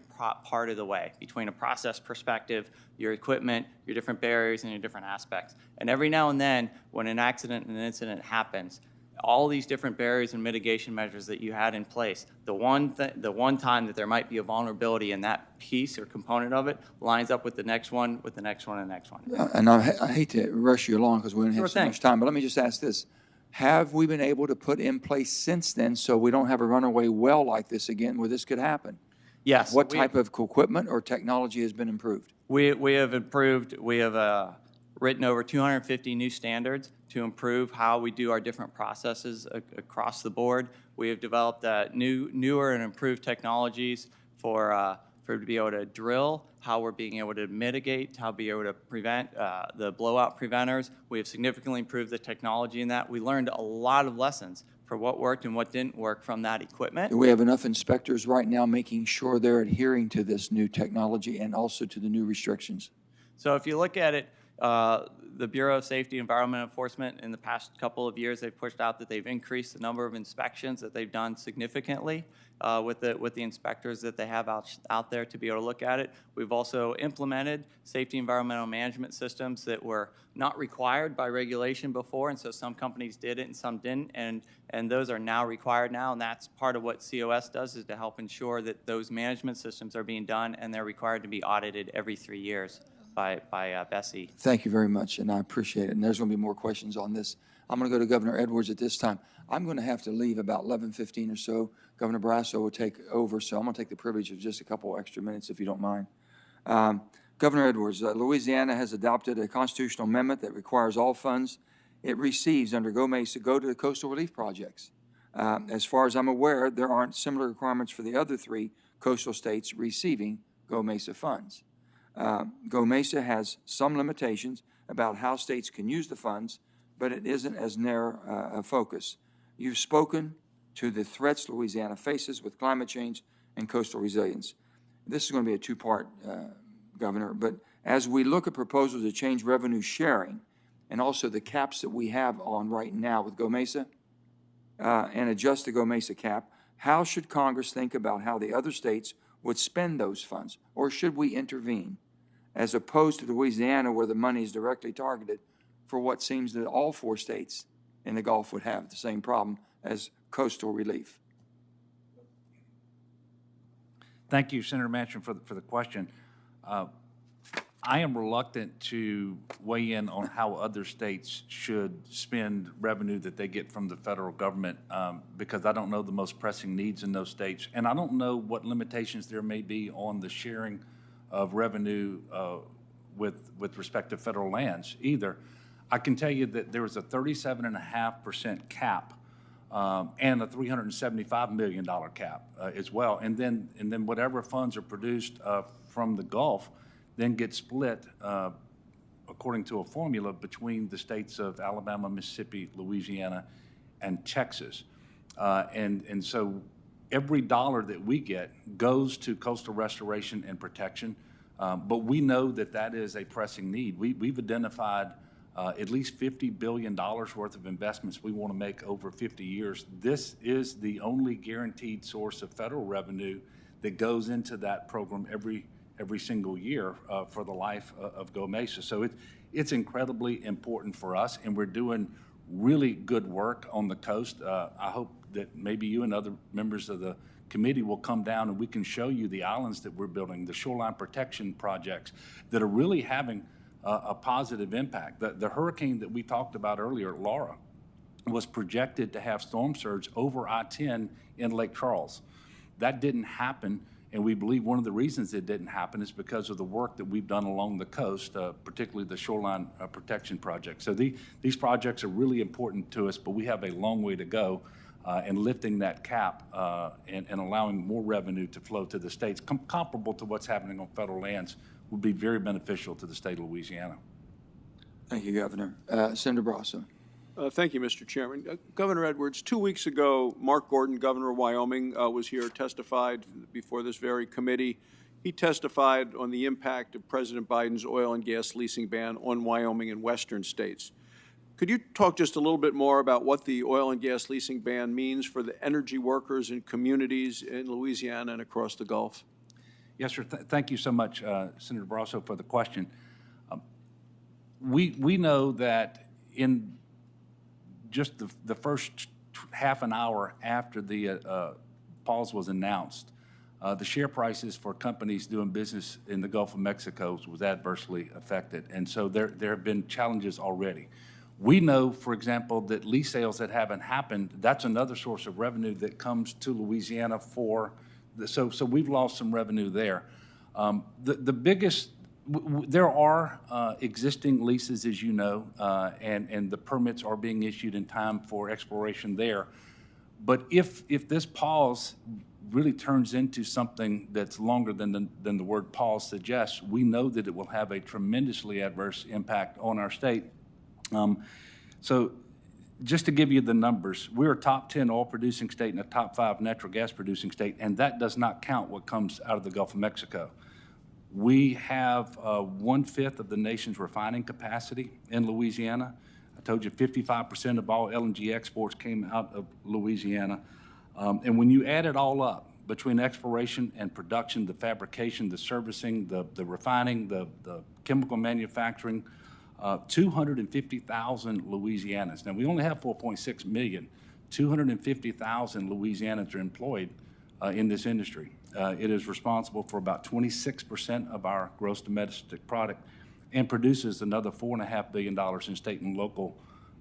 part of the way, between a process perspective, your equipment, your different barriers, and your different aspects. And every now and then, when an accident and an incident happens, all these different barriers and mitigation measures that you had in place, the one time that there might be a vulnerability in that piece or component of it lines up with the next one, with the next one, and the next one. And I hate to rush you along because we don't have so much time, but let me just ask this. Have we been able to put in place since then so we don't have a runaway well like this again where this could happen? Yes. What type of equipment or technology has been improved? We have improved. We have written over 250 new standards to improve how we do our different processes across the board. We have developed newer and improved technologies for to be able to drill, how we're being able to mitigate, how be able to prevent the blowout preventers. We have significantly improved the technology in that. We learned a lot of lessons for what worked and what didn't work from that equipment. Do we have enough inspectors right now making sure they're adhering to this new technology and also to the new restrictions? So if you look at it, the Bureau of Safety and Environmental Enforcement in the past couple of years, they've pushed out that they've increased the number of inspections that they've done significantly with the inspectors that they have out there to be able to look at it. We've also implemented safety environmental management systems that were not required by regulation before, and so some companies did it and some didn't, and those are now required now, and that's part of what COS does, is to help ensure that those management systems are being done, and they're required to be audited every 3 years by Bessie. Thank you very much, and I appreciate it. And there's going to be more questions on this. I'm going to go to Governor Edwards at this time. I'm going to have to leave about 11:15 or so. Governor Barrasso will take over, so I'm going to take the privilege of just a couple extra minutes, if you don't mind. Governor Edwards, Louisiana has adopted a constitutional amendment that requires all funds it receives under GOMESA go to the coastal relief projects. As far as I'm aware, there aren't similar requirements for the other 3 coastal states receiving GOMESA funds. GOMESA has some limitations about how states can use the funds, but it isn't as narrow a focus. You've spoken to the threats Louisiana faces with climate change and coastal resilience. This is going to be a 2-part, Governor, but as we look at proposals to change revenue sharing and also the caps that we have on right now with GOMESA and adjust the GOMESA cap, how should Congress think about how the other states would spend those funds, or should we intervene, as opposed to Louisiana where the money is directly targeted for what seems that all 4 states in the Gulf would have the same problem as coastal relief? Thank you, Senator Manchin, for the question. I am reluctant to weigh in on how other states should spend revenue that they get from the federal government because I don't know the most pressing needs in those states, and I don't know what limitations there may be on the sharing of revenue with respect to federal lands either. I can tell you that there was a 37.5% cap and a $375 million cap as well, and then whatever funds are produced from the Gulf then get split according to a formula between the states of Alabama, Mississippi, Louisiana, and Texas. And so every dollar that we get goes to coastal restoration and protection, but we know that that is a pressing need. We've identified at least $50 billion worth of investments we want to make over 50 years. This is the only guaranteed source of federal revenue that goes into that program every single year for the life of GOMESA. So it's incredibly important for us, and we're doing really good work on the coast. I hope that maybe you and other members of the committee will come down and we can show you the islands that we're building, the shoreline protection projects that are really having a positive impact. The hurricane that we talked about earlier, Laura, was projected to have storm surge over I-10 in Lake Charles. That didn't happen, and we believe one of the reasons it didn't happen is because of the work that we've done along the coast, particularly the shoreline protection project. So these projects are really important to us, but we have a long way to go in lifting that cap and allowing more revenue to flow to the states, comparable to what's happening on federal lands, would be very beneficial to the state of Louisiana. Thank you, Governor. Senator Barrasso. Thank you, Mr. Chairman. Governor Edwards, 2 weeks ago, Mark Gordon, governor of Wyoming, was here, testified before this very committee. He testified on the impact of President Biden's oil and gas leasing ban on Wyoming and western states. Could you talk just a little bit more about what the oil and gas leasing ban means for the energy workers and communities in Louisiana and across the Gulf? Yes, sir. Thank you so much, Senator Barrasso, for the question. We know that in just the first half an hour after the pause was announced, the share prices for companies doing business in the Gulf of Mexico was adversely affected. And so there have been challenges already. We know, for example, that lease sales that haven't happened, that's another source of revenue that comes to Louisiana so we've lost some revenue there. The biggest, there are existing leases, as you know, and the permits are being issued in time for exploration there. But if this pause really turns into something that's longer than the word pause suggests, we know that it will have a tremendously adverse impact on our state. So just to give you the numbers, we're a top 10 oil producing state and a top 5 natural gas producing state, and that does not count what comes out of the Gulf of Mexico. We have 1/5 of the nation's refining capacity in Louisiana. I told you 55% of all LNG exports came out of Louisiana. And when you add it all up, between exploration and production, the fabrication, the servicing, the refining, the chemical manufacturing, 250,000 Louisianans. Now, we only have 4.6 million. 250,000 Louisianans are employed in this industry. It is responsible for about 26% of our gross domestic product and produces another $4.5 billion in state and local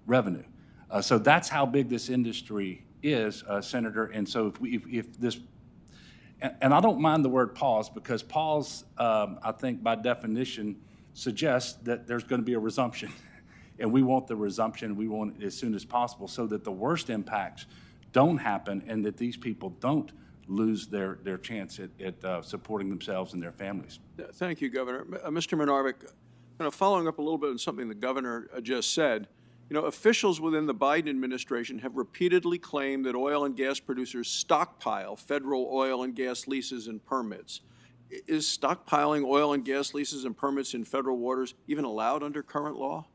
revenue. So that's how big this industry is, Senator. And so if this, and I don't mind the word pause, because pause, I think by definition, suggests that there's going to be a resumption. And we want the resumption, we want it as soon as possible so that the worst impacts don't happen and that these people don't lose their chance at supporting themselves and their families. Thank you, Governor. Mr. Menarvik, kind of following up a little bit on something the governor just said, you know, officials within the Biden administration have repeatedly claimed that oil and gas producers stockpile federal oil and gas leases and permits. Is stockpiling oil and gas leases and permits in federal waters even allowed under current law?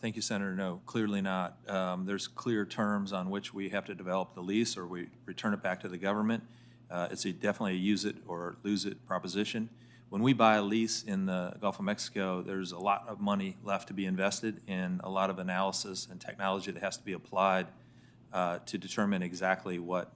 Thank you, Senator. No, clearly not. There's clear terms on which we have to develop the lease or we return it back to the government. It's definitely a use it or lose it proposition. When we buy a lease in the Gulf of Mexico, there's a lot of money left to be invested and a lot of analysis and technology that has to be applied to determine exactly what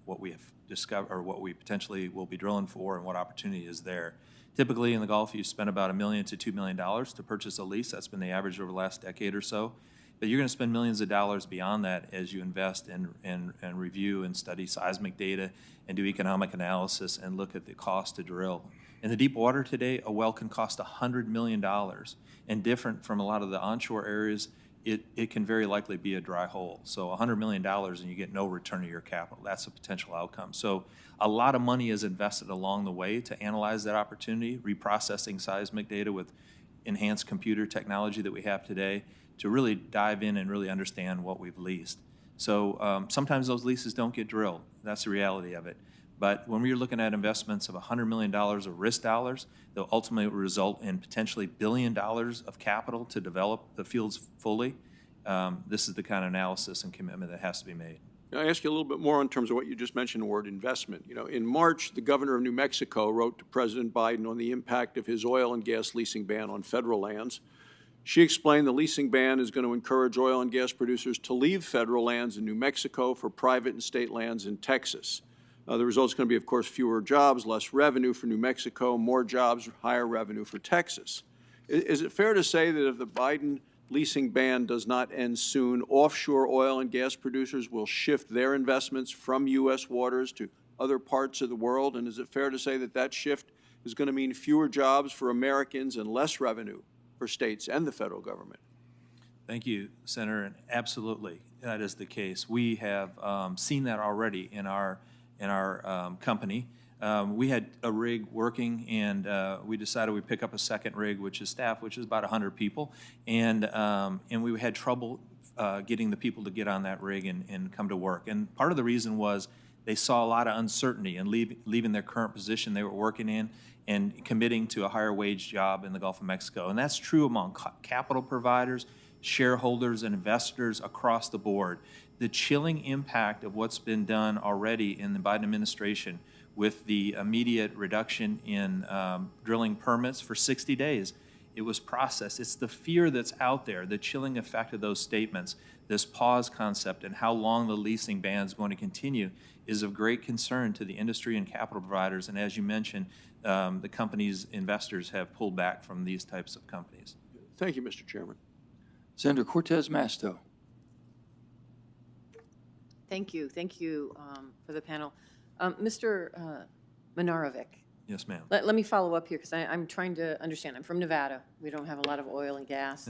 we have discovered or what we potentially will be drilling for and what opportunity is there. Typically in the Gulf, you spend about $1 million to $2 million to purchase a lease. That's been the average over the last decade or so. But you're going to spend millions of dollars beyond that as you invest and review and study seismic data and do economic analysis and look at the cost to drill. In the deep water today, a well can cost $100 million. And different from a lot of the onshore areas, it can very likely be a dry hole. So $100 million and you get no return of your capital. That's a potential outcome. So a lot of money is invested along the way to analyze that opportunity, reprocessing seismic data with enhanced computer technology that we have today to really dive in and really understand what we've leased. So sometimes those leases don't get drilled. That's the reality of it. But when we're looking at investments of $100 million of risk dollars, they'll ultimately result in potentially $1 billion of capital to develop the fields fully. This is the kind of analysis and commitment that has to be made. Can I ask you a little bit more in terms of what you just mentioned, the word investment? You know, in March, the governor of New Mexico wrote to President Biden on the impact of his oil and gas leasing ban on federal lands. She explained the leasing ban is going to encourage oil and gas producers to leave federal lands in New Mexico for private and state lands in Texas. The result is going to be, of course, fewer jobs, less revenue for New Mexico, more jobs, higher revenue for Texas. Is it fair to say that if the Biden leasing ban does not end soon, offshore oil and gas producers will shift their investments from U.S. waters to other parts of the world? And is it fair to say that that shift is going to mean fewer jobs for Americans and less revenue for states and the federal government? Thank you, Senator, and absolutely, that is the case. We have seen that already in our company. We had a rig working, and we decided we'd pick up a second rig, which is staff, which is about 100 people, and we had trouble getting the people to get on that rig and come to work. And part of the reason was they saw a lot of uncertainty in leaving their current position they were working in and committing to a higher wage job in the Gulf of Mexico. And that's true among capital providers, shareholders, and investors across the board. The chilling impact of what's been done already in the Biden administration with the immediate reduction in drilling permits for 60 days. It was processed. It's the fear that's out there, the chilling effect of those statements, this pause concept, and how long the leasing ban is going to continue is of great concern to the industry and capital providers. And as you mentioned, the company's investors have pulled back from these types of companies. Thank you, Mr. Chairman. Senator Cortez Masto. Thank you. Thank you for the panel. Mr. Minarovic. Yes, ma'am. Let me follow up here because I'm trying to understand. I'm from Nevada. We don't have a lot of oil and gas.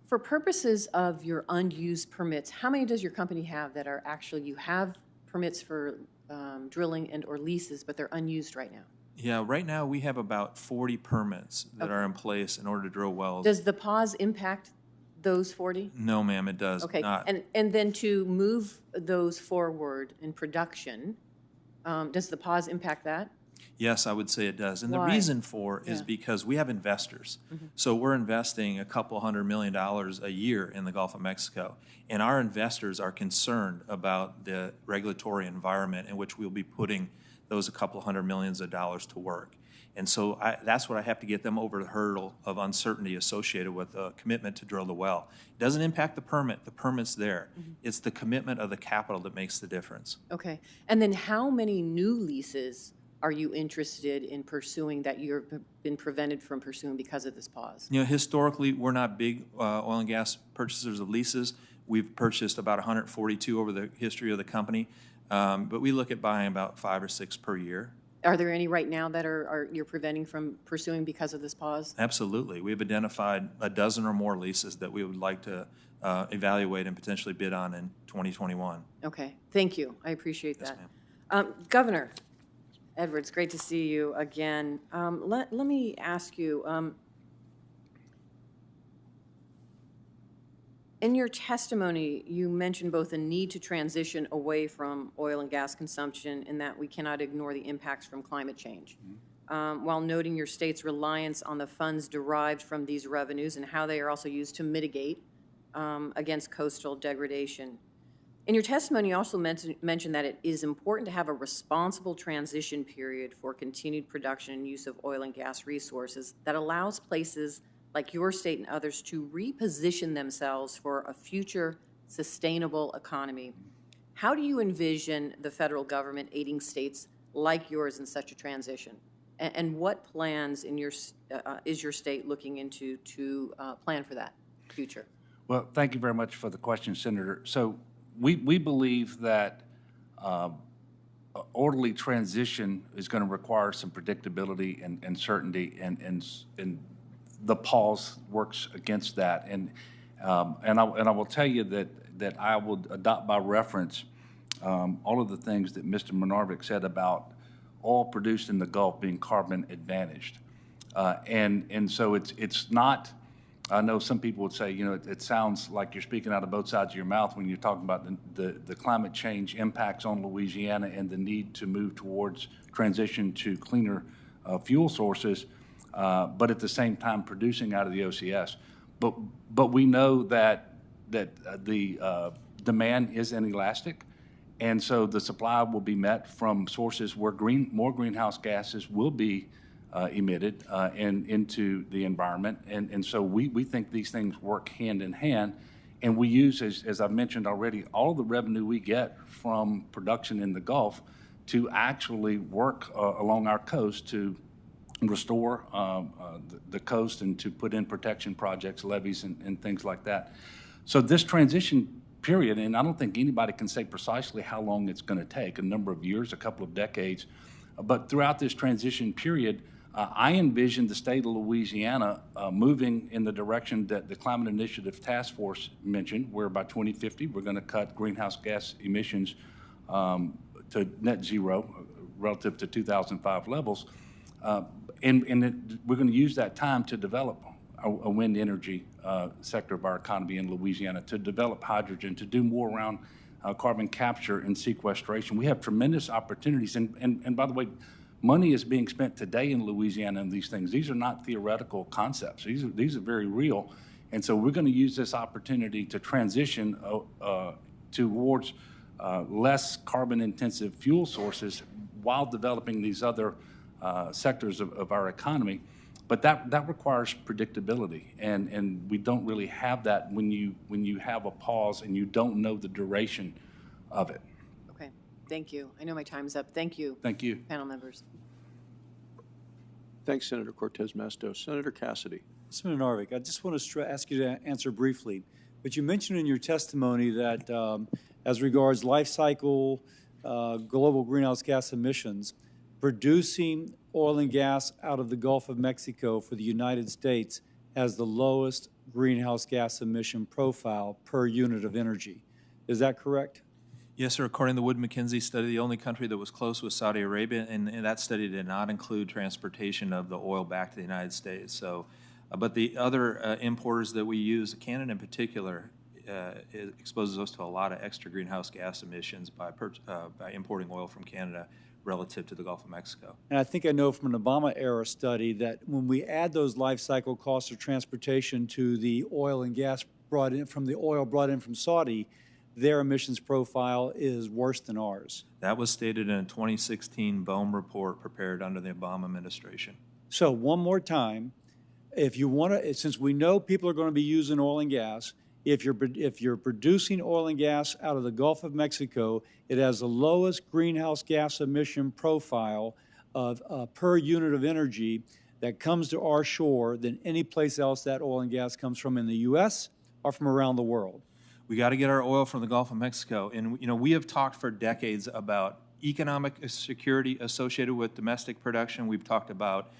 For purposes of your unused permits, how many does your company have that are actually, you have permits for drilling and or leases, but they're unused right now? Yeah, right now we have about 40 permits that are in place in order to drill wells. Does the pause impact those 40? No, ma'am, it does not. And then to move those forward in production, does the pause impact that? Yes, I would say it does. And Why? the reason for is because we have investors. So we're investing a couple $100 million a year in the Gulf of Mexico. And our investors are concerned about the regulatory environment in which we'll be putting those a couple $100 million to work. And so that's what I have to get them over the hurdle of uncertainty associated with a commitment to drill the well. It doesn't impact the permit. The permit's there. It's the commitment of the capital that makes the difference. Okay. And then how many new leases are you interested in pursuing that you've been prevented from pursuing because of this pause? You know, historically, we're not big oil and gas purchasers of leases. We've purchased about 142 over the history of the company, but we look at buying about 5 or 6 per year. Are there any right now that you're preventing from pursuing because of this pause? Absolutely. We've identified a dozen or more leases that we would like to evaluate and potentially bid on in 2021. Okay. Thank you. I appreciate Yes, that. ma'am. Governor Edwards, great to see you again. Let me ask you, in your testimony, you mentioned both a need to transition away from oil and gas consumption and that we cannot ignore the impacts from climate change, while noting your state's reliance on the funds derived from these revenues and how they are also used to mitigate against coastal degradation. In your testimony, you also mentioned that it is important to have a responsible transition period for continued production and use of oil and gas resources that allows places like your state and others to reposition themselves for a future sustainable economy. How do you envision the federal government aiding states like yours in such a transition? And what plans in your is your state looking into to plan for that future? Well, thank you very much for the question, Senator. So we believe that orderly transition is going to require some predictability and certainty, and the pause works against that. And I will tell you that I will adopt by reference all of the things that Mr. Minarovic said about oil produced in the Gulf being carbon advantaged. And so it's not, I know some people would say, you know, it sounds like you're speaking out of both sides of your mouth when you're talking about the climate change impacts on Louisiana and the need to move towards transition to cleaner fuel sources, but at the same time producing out of the OCS. But we know that the demand is inelastic, and so the supply will be met from sources where more greenhouse gases will be emitted and into the environment. And so we think these things work hand in hand. And we use, as I've mentioned already, all the revenue we get from production in the Gulf to actually work along our coast to restore the coast and to put in protection projects, levees, and things like that. So this transition period, and I don't think anybody can say precisely how long it's going to take, a number of years, a couple of decades, but throughout this transition period, I envision the state of Louisiana moving in the direction that the Climate Initiative Task Force mentioned, where by 2050 we're going to cut greenhouse gas emissions to net zero relative to 2005 levels. We're going to use that time to develop a wind energy sector of our economy in Louisiana, to develop hydrogen, to do more around carbon capture and sequestration. We have tremendous opportunities. And by the way, money is being spent today in Louisiana on these things. These are not theoretical concepts. These are very real. And so we're going to use this opportunity to transition towards less carbon-intensive fuel sources while developing these other sectors of our economy. But that requires predictability, and we don't really have that when you have a pause and you don't know the duration of it. Okay, thank you. I know my time's up. Thank you. Thank you. Panel members. Thanks, Senator Cortez Masto. Senator Cassidy. Senator Narvik, I just want to ask you to answer briefly, but you mentioned in your testimony that as regards life cycle, global greenhouse gas emissions, producing oil and gas out of the Gulf of Mexico for the United States has the lowest greenhouse gas emission profile per unit of energy. Is that correct? Yes, sir. According to the Wood Mackenzie study, the only country that was close was Saudi Arabia, and that study did not include transportation of the oil back to the United States. So, but the other importers that we use, Canada in particular, it exposes us to a lot of extra greenhouse gas emissions by importing oil from Canada relative to the Gulf of Mexico. And I think I know from an Obama-era study that when we add those life cycle costs of transportation to the oil and gas brought in from the oil brought in from Saudi, their emissions profile is worse than ours. That was stated in a 2016 BOEM report prepared under the Obama administration. So one more time, if you want to, since we know people are going to be using oil and gas, if you're producing oil and gas out of the Gulf of Mexico, it has the lowest greenhouse gas emission profile of per unit of energy that comes to our shore than any place else that oil and gas comes from in the U.S. or from around the world. We got to get our oil from the Gulf of Mexico, and we have talked for decades about economic security associated with domestic production. We've talked about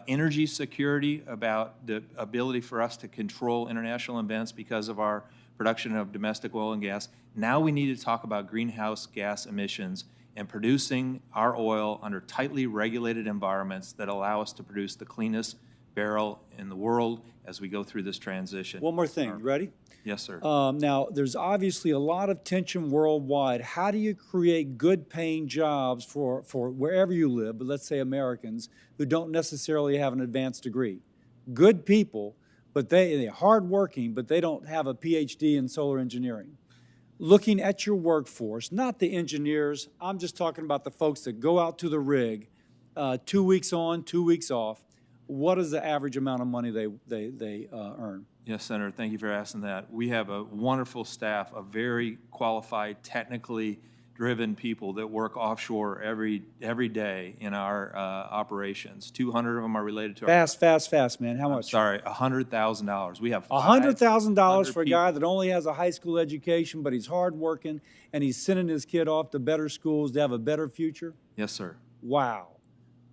energy security, about the ability for us to control international events because of our production of domestic oil and gas. Now we need to talk about greenhouse gas emissions and producing our oil under tightly regulated environments that allow us to produce the cleanest barrel in the world as we go through this transition. One more thing, you ready? Yes, sir. Now, there's obviously a lot of tension worldwide. How do you create good-paying jobs for wherever you live, but let's say Americans who don't necessarily have an advanced degree? Good people, but they're hardworking, but they don't have a PhD in solar engineering. Looking at your workforce, not the engineers, I'm just talking about the folks that go out to the rig, 2 weeks on, 2 weeks off. What is the average amount of money they earn? Yes, Senator, thank you for asking that. We have a wonderful staff of very qualified, technically driven people that work offshore every day in our operations. 200 of them are related to Fast, man. How much? Sorry, $100,000. We have $100,000 for a guy that only has a high school education, but he's hardworking, and he's sending his kid off to better schools to have a better future? Yes, sir. Wow.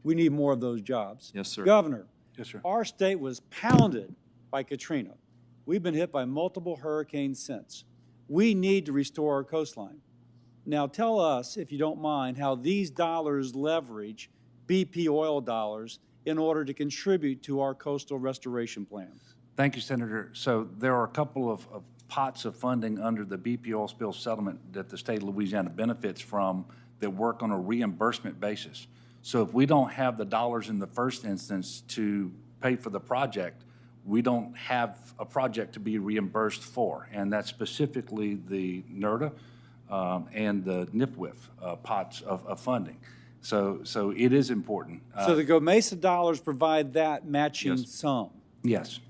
We need more of those jobs. Yes, sir. Governor, Yes, sir. our state was pounded by Katrina. We've been hit by multiple hurricanes since. We need to restore our coastline. Now tell us, if you don't mind, how these dollars leverage BP oil dollars in order to contribute to our coastal restoration plan. Thank you, Senator. So there are a couple of pots of funding under the BP oil spill settlement that the state of Louisiana benefits from that work on a reimbursement basis. So if we don't have the dollars in the first instance to pay for the project, we don't have a project to be reimbursed for, and that's specifically the NERDA and the NIPWIF pots of funding. So it is important. So the GOMESA dollars provide that matching Yes. sum. Yes.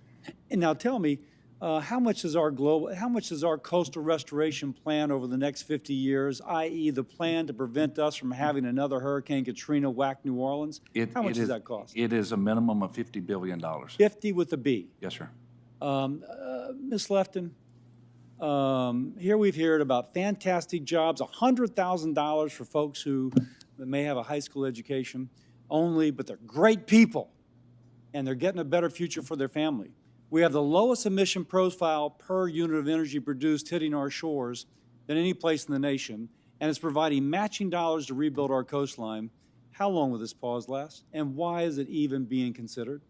And now tell me, how much is our coastal restoration plan over the next 50 years, i.e. the plan to prevent us from having another Hurricane Katrina whack New Orleans? How much does that cost? It is a minimum of $50 billion. 50 with a B. Yes, sir. Ms. Lefton, here we've heard about fantastic jobs, $100,000 for folks who may have a high school education only, but they're great people, and they're getting a better future for their family. We have the lowest emission profile per unit of energy produced hitting our shores than any place in the nation, and it's providing matching dollars to rebuild our coastline. How long will this pause last, and why is it even being considered?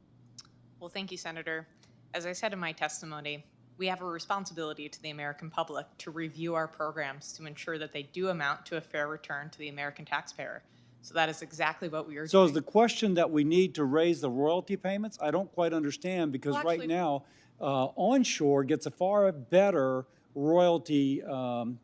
Well, thank you, Senator. As I said in my testimony, we have a responsibility to the American public to review our programs to ensure that they do amount to a fair return to the American taxpayer. So that is exactly what we are doing. So is the question that we need to raise the royalty payments? I don't quite understand, because Well, right actually- now, onshore gets a far better royalty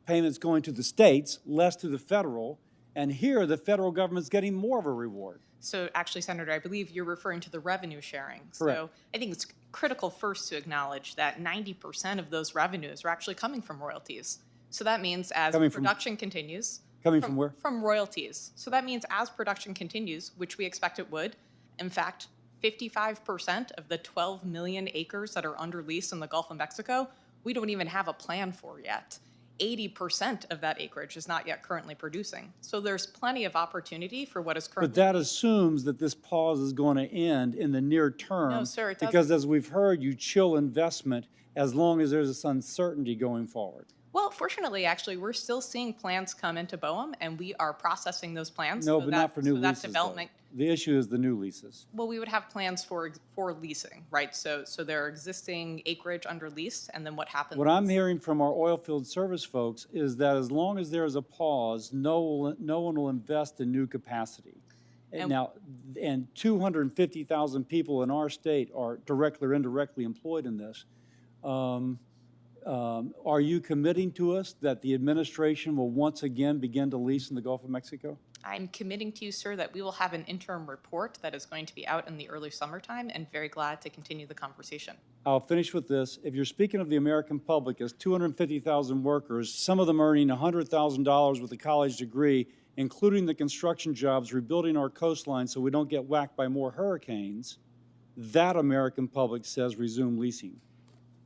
payments going to the states, less to the federal, and here the federal government's getting more of a reward. So actually, Senator, I believe you're referring to the revenue sharing. Correct. So I think it's critical first to acknowledge that 90% of those revenues are actually coming from royalties. So that means as Coming from- production continues. Coming from where? From royalties. So that means as production continues, which we expect it would, in fact, 55% of the 12 million acres that are under lease in the Gulf of Mexico, we don't even have a plan for yet. 80% of that acreage is not yet currently producing. So there's plenty of opportunity for what is currently. But that assumes that this pause is going to end in the near term. No, sir, it doesn't. Because as we've heard, you chill investment as long as there's this uncertainty going forward. Well, fortunately, actually, we're still seeing plans come into BOEM, and we are processing those plans. No, so but that, not for new so that leases, though. development. The issue is the new leases. Well, we would have plans for leasing, right? So there are existing acreage under lease, and then what happens? What I'm hearing from our oil field service folks is that as long as there's a pause, no one will invest in new capacity. And- Now, and 250,000 people in our state are directly or indirectly employed in this. Are you committing to us that the administration will once again begin to lease in the Gulf of Mexico? I'm committing to you, sir, that we will have an interim report that is going to be out in the early summertime, and very glad to continue the conversation. I'll finish with this. If you're speaking of the American public as 250,000 workers, some of them earning $100,000 with a college degree, including the construction jobs, rebuilding our coastline so we don't get whacked by more hurricanes, that American public says resume leasing.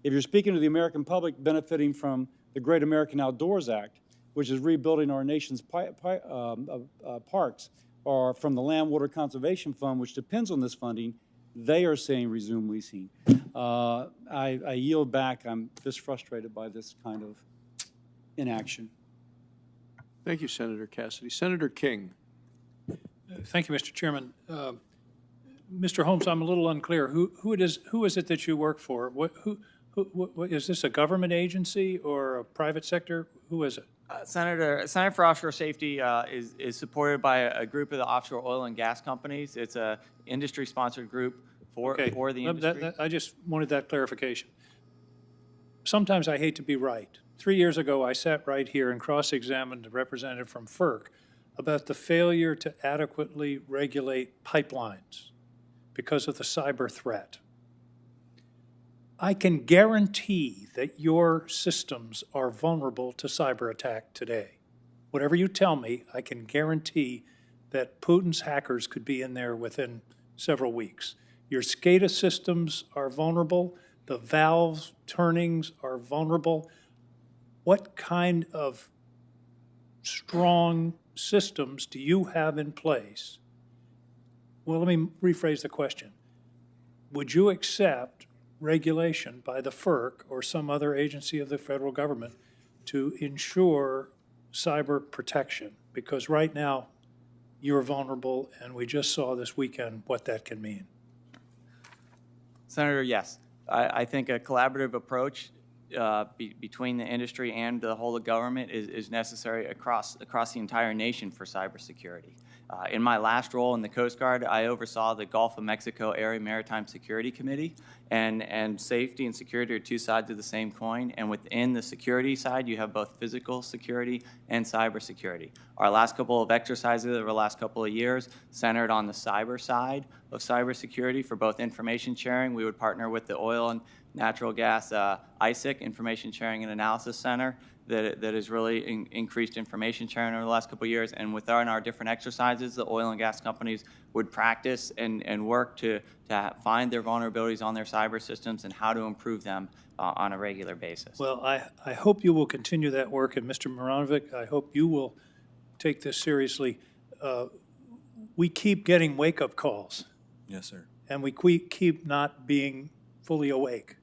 If you're speaking to the American public benefiting from the Great American Outdoors Act, which is rebuilding our nation's parks, or from the Land Water Conservation Fund, which depends on this funding, they are saying resume leasing. I yield back. I'm just frustrated by this kind of inaction. Thank you, Senator Cassidy. Senator King. Thank you, Mr. Chairman. Mr. Holmes, I'm a little unclear. Who is it that you work for? What is this, a government agency or a private sector? Who is it? Center for Offshore Safety is supported by a group of the offshore oil and gas companies. It's a industry-sponsored group for the industry. I just wanted that clarification. Sometimes I hate to be right. 3 years ago, I sat right here and cross-examined a representative from FERC about the failure to adequately regulate pipelines because of the cyber threat. I can guarantee that your systems are vulnerable to cyber attack today. Whatever you tell me, I can guarantee that Putin's hackers could be in there within several weeks. Your SCADA systems are vulnerable. The valves turnings are vulnerable. What kind of strong systems do you have in place? Well, let me rephrase the question. Would you accept regulation by the FERC or some other agency of the federal government to ensure cyber protection? Because right now, you're vulnerable, and we just saw this weekend what that can mean. Senator, yes. I think a collaborative approach between the industry and the whole of government is necessary across the entire nation for cybersecurity. In my last role in the Coast Guard, I oversaw the Gulf of Mexico Area Maritime Security Committee, and safety and security are two sides of the same coin, and within the security side, you have both physical security and cybersecurity. Our last couple of exercises over the last couple of years centered on the cyber side of cybersecurity for both information sharing. We would partner with the Oil and natural gas ISIC, Information Sharing and Analysis Center, that has really increased information sharing over the last couple of years. And within our different exercises, the oil and gas companies would practice and work to find their vulnerabilities on their cyber systems and how to improve them on a regular basis. Well, I hope you will continue that work, and Mr. Maranovic, I hope you will take this seriously. We keep getting wake-up calls, Yes, sir. and we keep not being fully awake.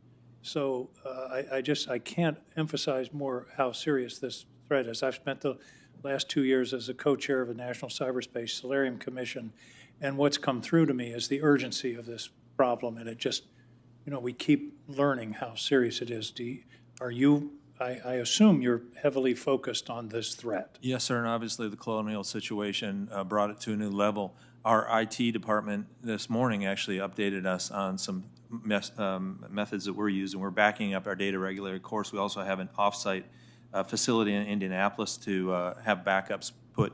So I can't emphasize more how serious this threat is. I've spent the last 2 years as a co-chair of a National Cyberspace Solarium Commission, and what's come through to me is the urgency of this problem, and it just, we keep learning how serious it is. I assume you're heavily focused on this threat. Yes, sir, and obviously the Colonial situation brought it to a new level. Our IT department this morning actually updated us on some methods that we're using. We're backing up our data regularly. Of course, we also have an off-site facility in Indianapolis to have backups put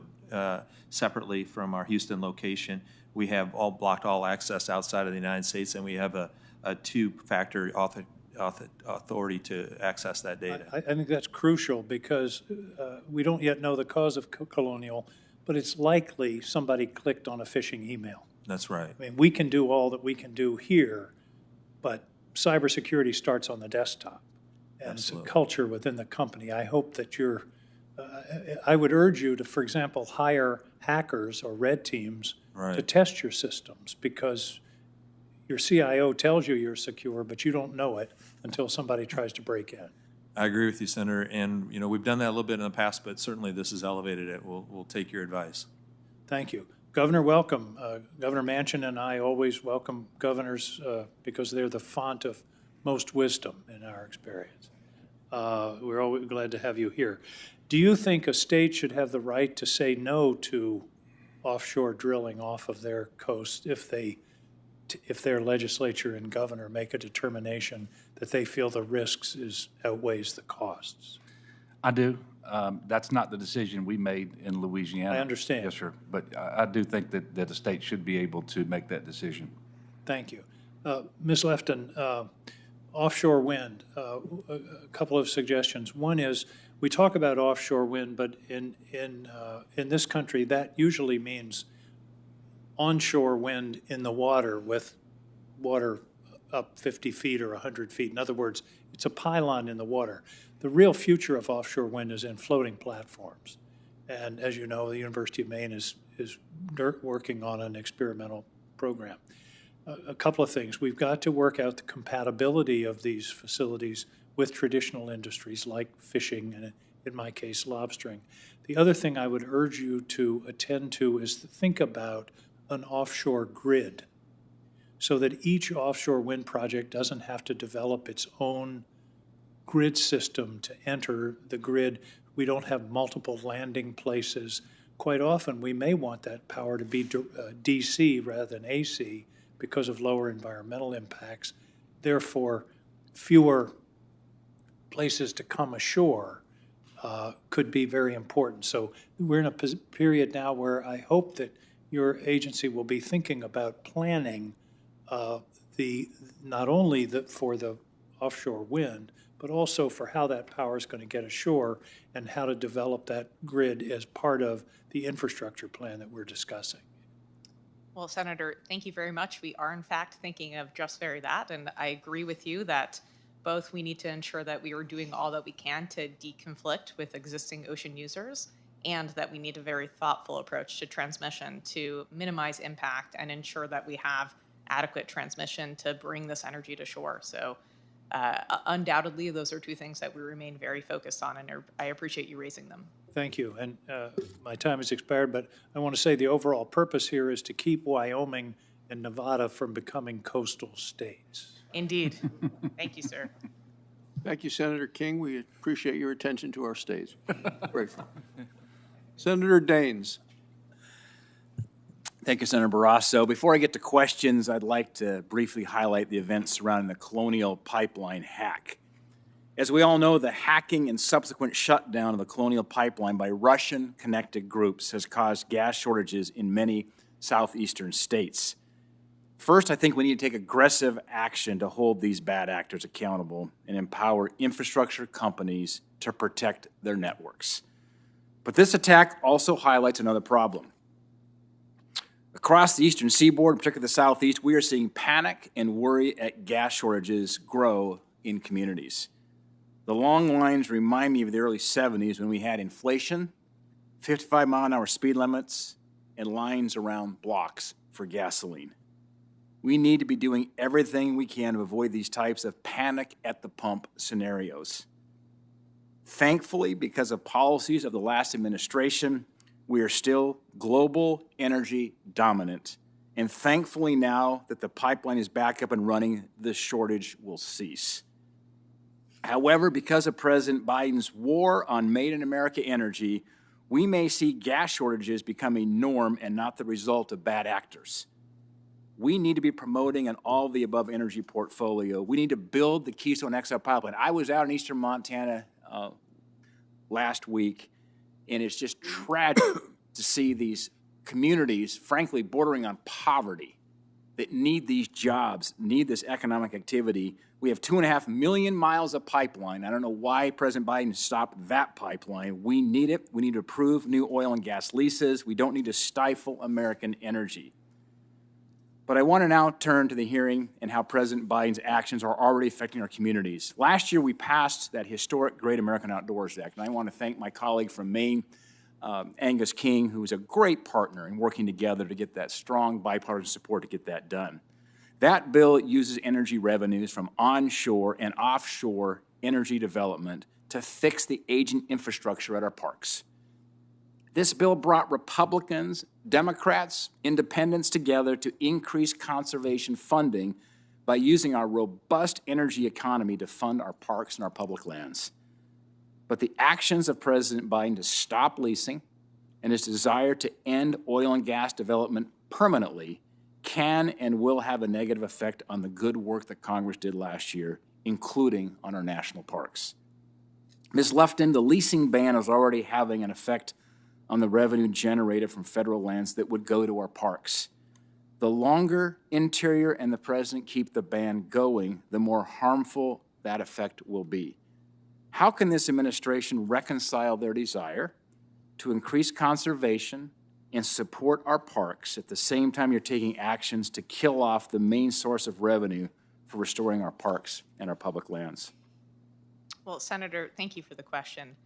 separately from our Houston location. We have blocked all access outside of the United States, and we have a two-factor authority to access that data. I think that's crucial because we don't yet know the cause of Colonial, but it's likely somebody clicked on a phishing email. That's right. I mean, we can do all that we can do here, but cybersecurity starts on the desktop. And Absolutely. It's a culture within the company. I hope that I would urge you to, for example, hire hackers or red teams Right. to test your systems, because your CIO tells you you're secure, but you don't know it until somebody tries to break in. I agree with you, Senator, and we've done that a little bit in the past, but certainly this has elevated it. We'll take your advice. Thank you. Governor, welcome. Governor Manchin and I always welcome governors because they're the font of most wisdom in our experience. We're always glad to have you here. Do you think a state should have the right to say no to offshore drilling off of their coast if their legislature and governor make a determination that they feel the risks outweighs the costs? I do. That's not the decision we made in Louisiana. I understand. Yes, sir. But I do think that the state should be able to make that decision. Thank you. Ms. Lefton, offshore wind, a couple of suggestions. One is, we talk about offshore wind, but in this country, that usually means onshore wind in the water with water up 50 feet or 100 feet. In other words, it's a pylon in the water. The real future of offshore wind is in floating platforms. And as you know, the University of Maine is working on an experimental program. A couple of things. We've got to work out the compatibility of these facilities with traditional industries like fishing and, in my case, lobstering. The other thing I would urge you to attend to is to think about an offshore grid so that each offshore wind project doesn't have to develop its own grid system to enter the grid. We don't have multiple landing places. Quite often, we may want that power to be DC rather than AC because of lower environmental impacts. Therefore, fewer places to come ashore could be very important. So we're in a period now where I hope that your agency will be thinking about planning not only for the offshore wind, but also for how that power is going to get ashore and how to develop that grid as part of the infrastructure plan that we're discussing. Well, Senator, thank you very much. We are, in fact, thinking of just very that, and I agree with you that both we need to ensure that we are doing all that we can to deconflict with existing ocean users, and that we need a very thoughtful approach to transmission to minimize impact and ensure that we have adequate transmission to bring this energy to shore. So undoubtedly, those are two things that we remain very focused on, and I appreciate you raising them. Thank you. And my time has expired, but I want to say the overall purpose here is to keep Wyoming and Nevada from becoming coastal states. Indeed. Thank you, sir. Thank you, Senator King. We appreciate your attention to our states. Grateful. Senator Daines. Thank you, Senator Barrasso. Before I get to questions, I'd like to briefly highlight the events surrounding the Colonial pipeline hack. As we all know, the hacking and subsequent shutdown of the Colonial pipeline by Russian-connected groups has caused gas shortages in many southeastern states. First, I think we need to take aggressive action to hold these bad actors accountable and empower infrastructure companies to protect their networks. But this attack also highlights another problem. Across the eastern seaboard, particularly the southeast, we are seeing panic and worry at gas shortages grow in communities. The long lines remind me of the early 70s when we had inflation, 55-mile-an-hour speed limits, and lines around blocks for gasoline. We need to be doing everything we can to avoid these types of panic at the pump scenarios. Thankfully, because of policies of the last administration, we are still global energy dominant. And thankfully now that the pipeline is back up and running, this shortage will cease. However, because of President Biden's war on Made in America energy, we may see gas shortages become a norm and not the result of bad actors. We need to be promoting an all-of-the-above energy portfolio. We need to build the Keystone XL pipeline. I was out in eastern Montana last week, and it's just tragic to see these communities, frankly, bordering on poverty, that need these jobs, need this economic activity. We have 2.5 million miles of pipeline. I don't know why President Biden stopped that pipeline. We need it. We need to approve new oil and gas leases. We don't need to stifle American energy. But I want to now turn to the hearing and how President Biden's actions are already affecting our communities. Last year, we passed that historic Great American Outdoors Act, and I want to thank my colleague from Maine, Angus King, who was a great partner in working together to get that strong bipartisan support to get that done. That bill uses energy revenues from onshore and offshore energy development to fix the aging infrastructure at our parks. This bill brought Republicans, Democrats, independents together to increase conservation funding by using our robust energy economy to fund our parks and our public lands. But the actions of President Biden to stop leasing and his desire to end oil and gas development permanently can and will have a negative effect on the good work that Congress did last year, including on our national parks. Ms. Lufton, the leasing ban is already having an effect on the revenue generated from federal lands that would go to our parks. The longer Interior and the President keep the ban going, the more harmful that effect will be. How can this administration reconcile their desire to increase conservation and support our parks at the same time you're taking actions to kill off the main source of revenue for restoring our parks and our public lands? Well, Senator, thank you for the question.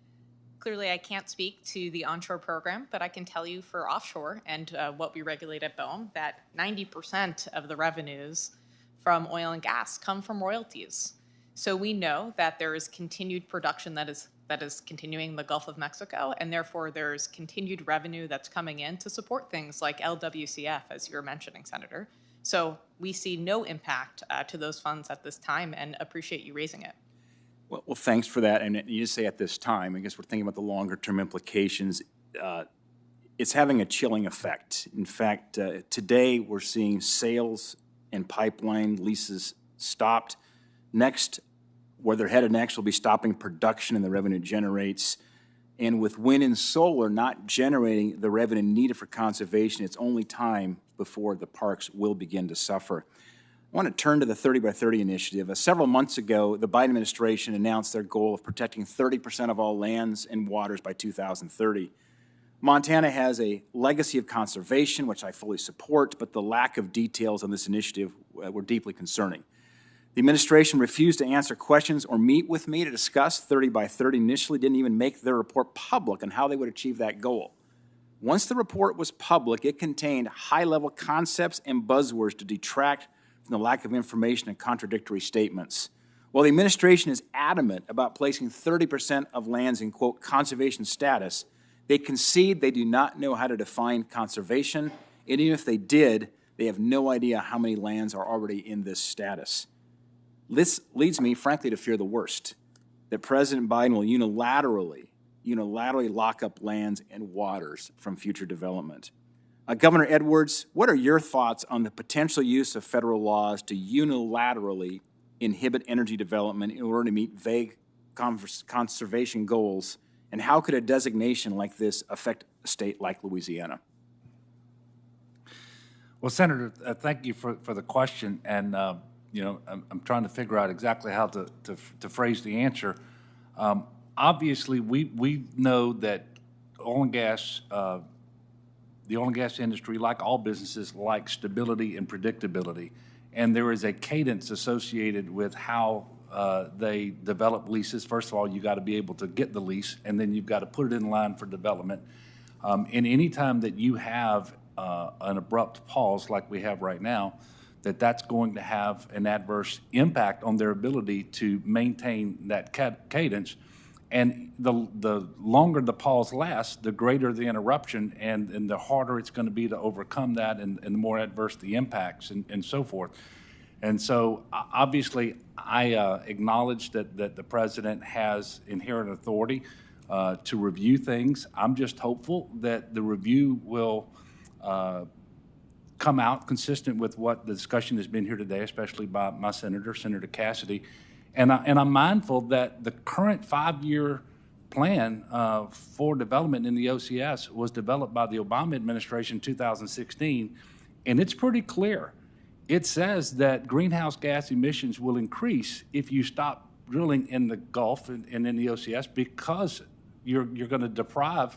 Clearly, I can't speak to the onshore program, but I can tell you for offshore and what we regulate at BOEM that 90% of the revenues from oil and gas come from royalties. So we know that there is continued production that is continuing in the Gulf of Mexico, and therefore there's continued revenue that's coming in to support things like LWCF, as you were mentioning, Senator. So we see no impact to those funds at this time and appreciate you raising it. Well, thanks for that. And you just say at this time, I guess we're thinking about the longer-term implications. It's having a chilling effect. In fact, today we're seeing sales and pipeline leases stopped. Next, where they're headed next will be stopping production and the revenue generates. And with wind and solar not generating the revenue needed for conservation, it's only time before the parks will begin to suffer. I want to turn to the 30 by 30 initiative. Several months ago, the Biden administration announced their goal of protecting 30% of all lands and waters by 2030. Montana has a legacy of conservation, which I fully support, but the lack of details on this initiative were deeply concerning. The administration refused to answer questions or meet with me to discuss 30 by 30, initially didn't even make their report public on how they would achieve that goal. Once the report was public, it contained high-level concepts and buzzwords to detract from the lack of information and contradictory statements. While the administration is adamant about placing 30% of lands in, quote, conservation status, they concede they do not know how to define conservation, and even if they did, they have no idea how many lands are already in this status. This leads me, frankly, to fear the worst, that President Biden will unilaterally lock up lands and waters from future development. Governor Edwards, what are your thoughts on the potential use of federal laws to unilaterally inhibit energy development in order to meet vague conservation goals, and how could a designation like this affect a state like Louisiana? Well, Senator, thank you for the question, and you know, I'm trying to figure out exactly how to phrase the answer. Obviously, we know that oil and gas, the oil and gas industry, like all businesses, like stability and predictability, and there is a cadence associated with how they develop leases. First of all, you got to be able to get the lease, and then you've got to put it in line for development. And any time that you have an abrupt pause like we have right now, that's going to have an adverse impact on their ability to maintain that cadence. And the longer the pause lasts, the greater the interruption, and the harder it's going to be to overcome that, and the more adverse the impacts, and so forth. And so, obviously, I acknowledge that the president has inherent authority to review things. I'm just hopeful that the review will come out consistent with what the discussion has been here today, especially by my senator, Senator Cassidy. And I'm mindful that the current 5-year plan for development in the OCS was developed by the Obama administration in 2016, and it's pretty clear. It says that greenhouse gas emissions will increase if you stop drilling in the Gulf and in the OCS, because you're going to deprive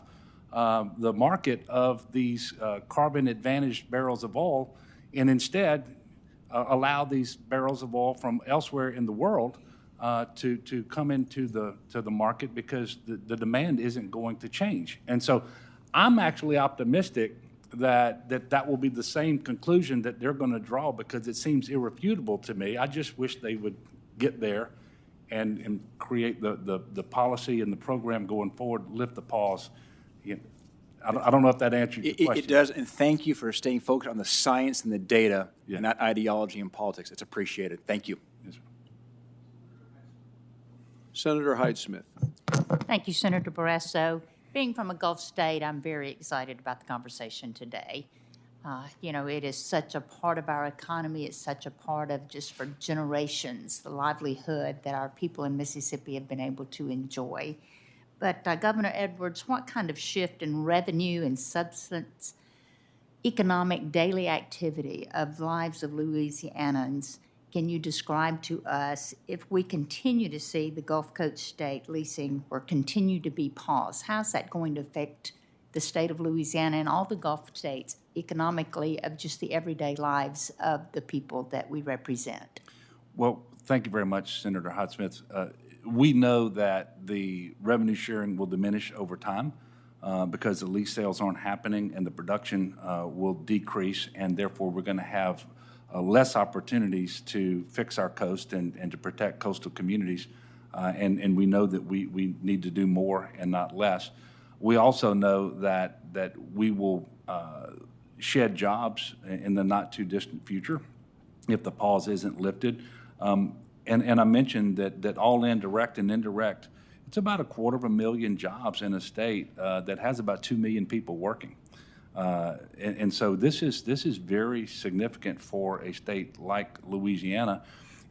the market of these carbon-advantaged barrels of oil, and instead allow these barrels of oil from elsewhere in the world to come into the market, because the demand isn't going to change. And so I'm actually optimistic that will be the same conclusion that they're going to draw, because it seems irrefutable to me. I just wish they would get there and create the policy and the program going forward, lift the pause. You know, I don't know if that answered your question. It does, and thank you for staying focused on the science and the data, and not ideology and politics. It's appreciated. Thank you. Yes, sir. Senator Hyde-Smith. Thank you, Senator Barrasso. Being from a Gulf state, I'm very excited about the conversation today. You know, it is such a part of our economy. It's such a part of, just for generations, the livelihood that our people in Mississippi have been able to enjoy. But Governor Edwards, what kind of shift in revenue and substance economic daily activity of lives of Louisianans can you describe to us if we continue to see the Gulf Coast state leasing or continue to be paused? How's that going to affect the state of Louisiana and all the Gulf states economically, of just the everyday lives of the people that we represent? Well, thank you very much, Senator Hyde-Smith. We know that the revenue sharing will diminish over time because the lease sales aren't happening, and the production will decrease, and therefore we're going to have less opportunities to fix our coast and to protect coastal communities. And we know that we need to do more and not less. We also know that we will shed jobs in the not too distant future if the pause isn't lifted. And I mentioned that all in, direct and indirect, it's about 250,000 jobs in a state that has about 2 million people working. And so this is very significant for a state like Louisiana.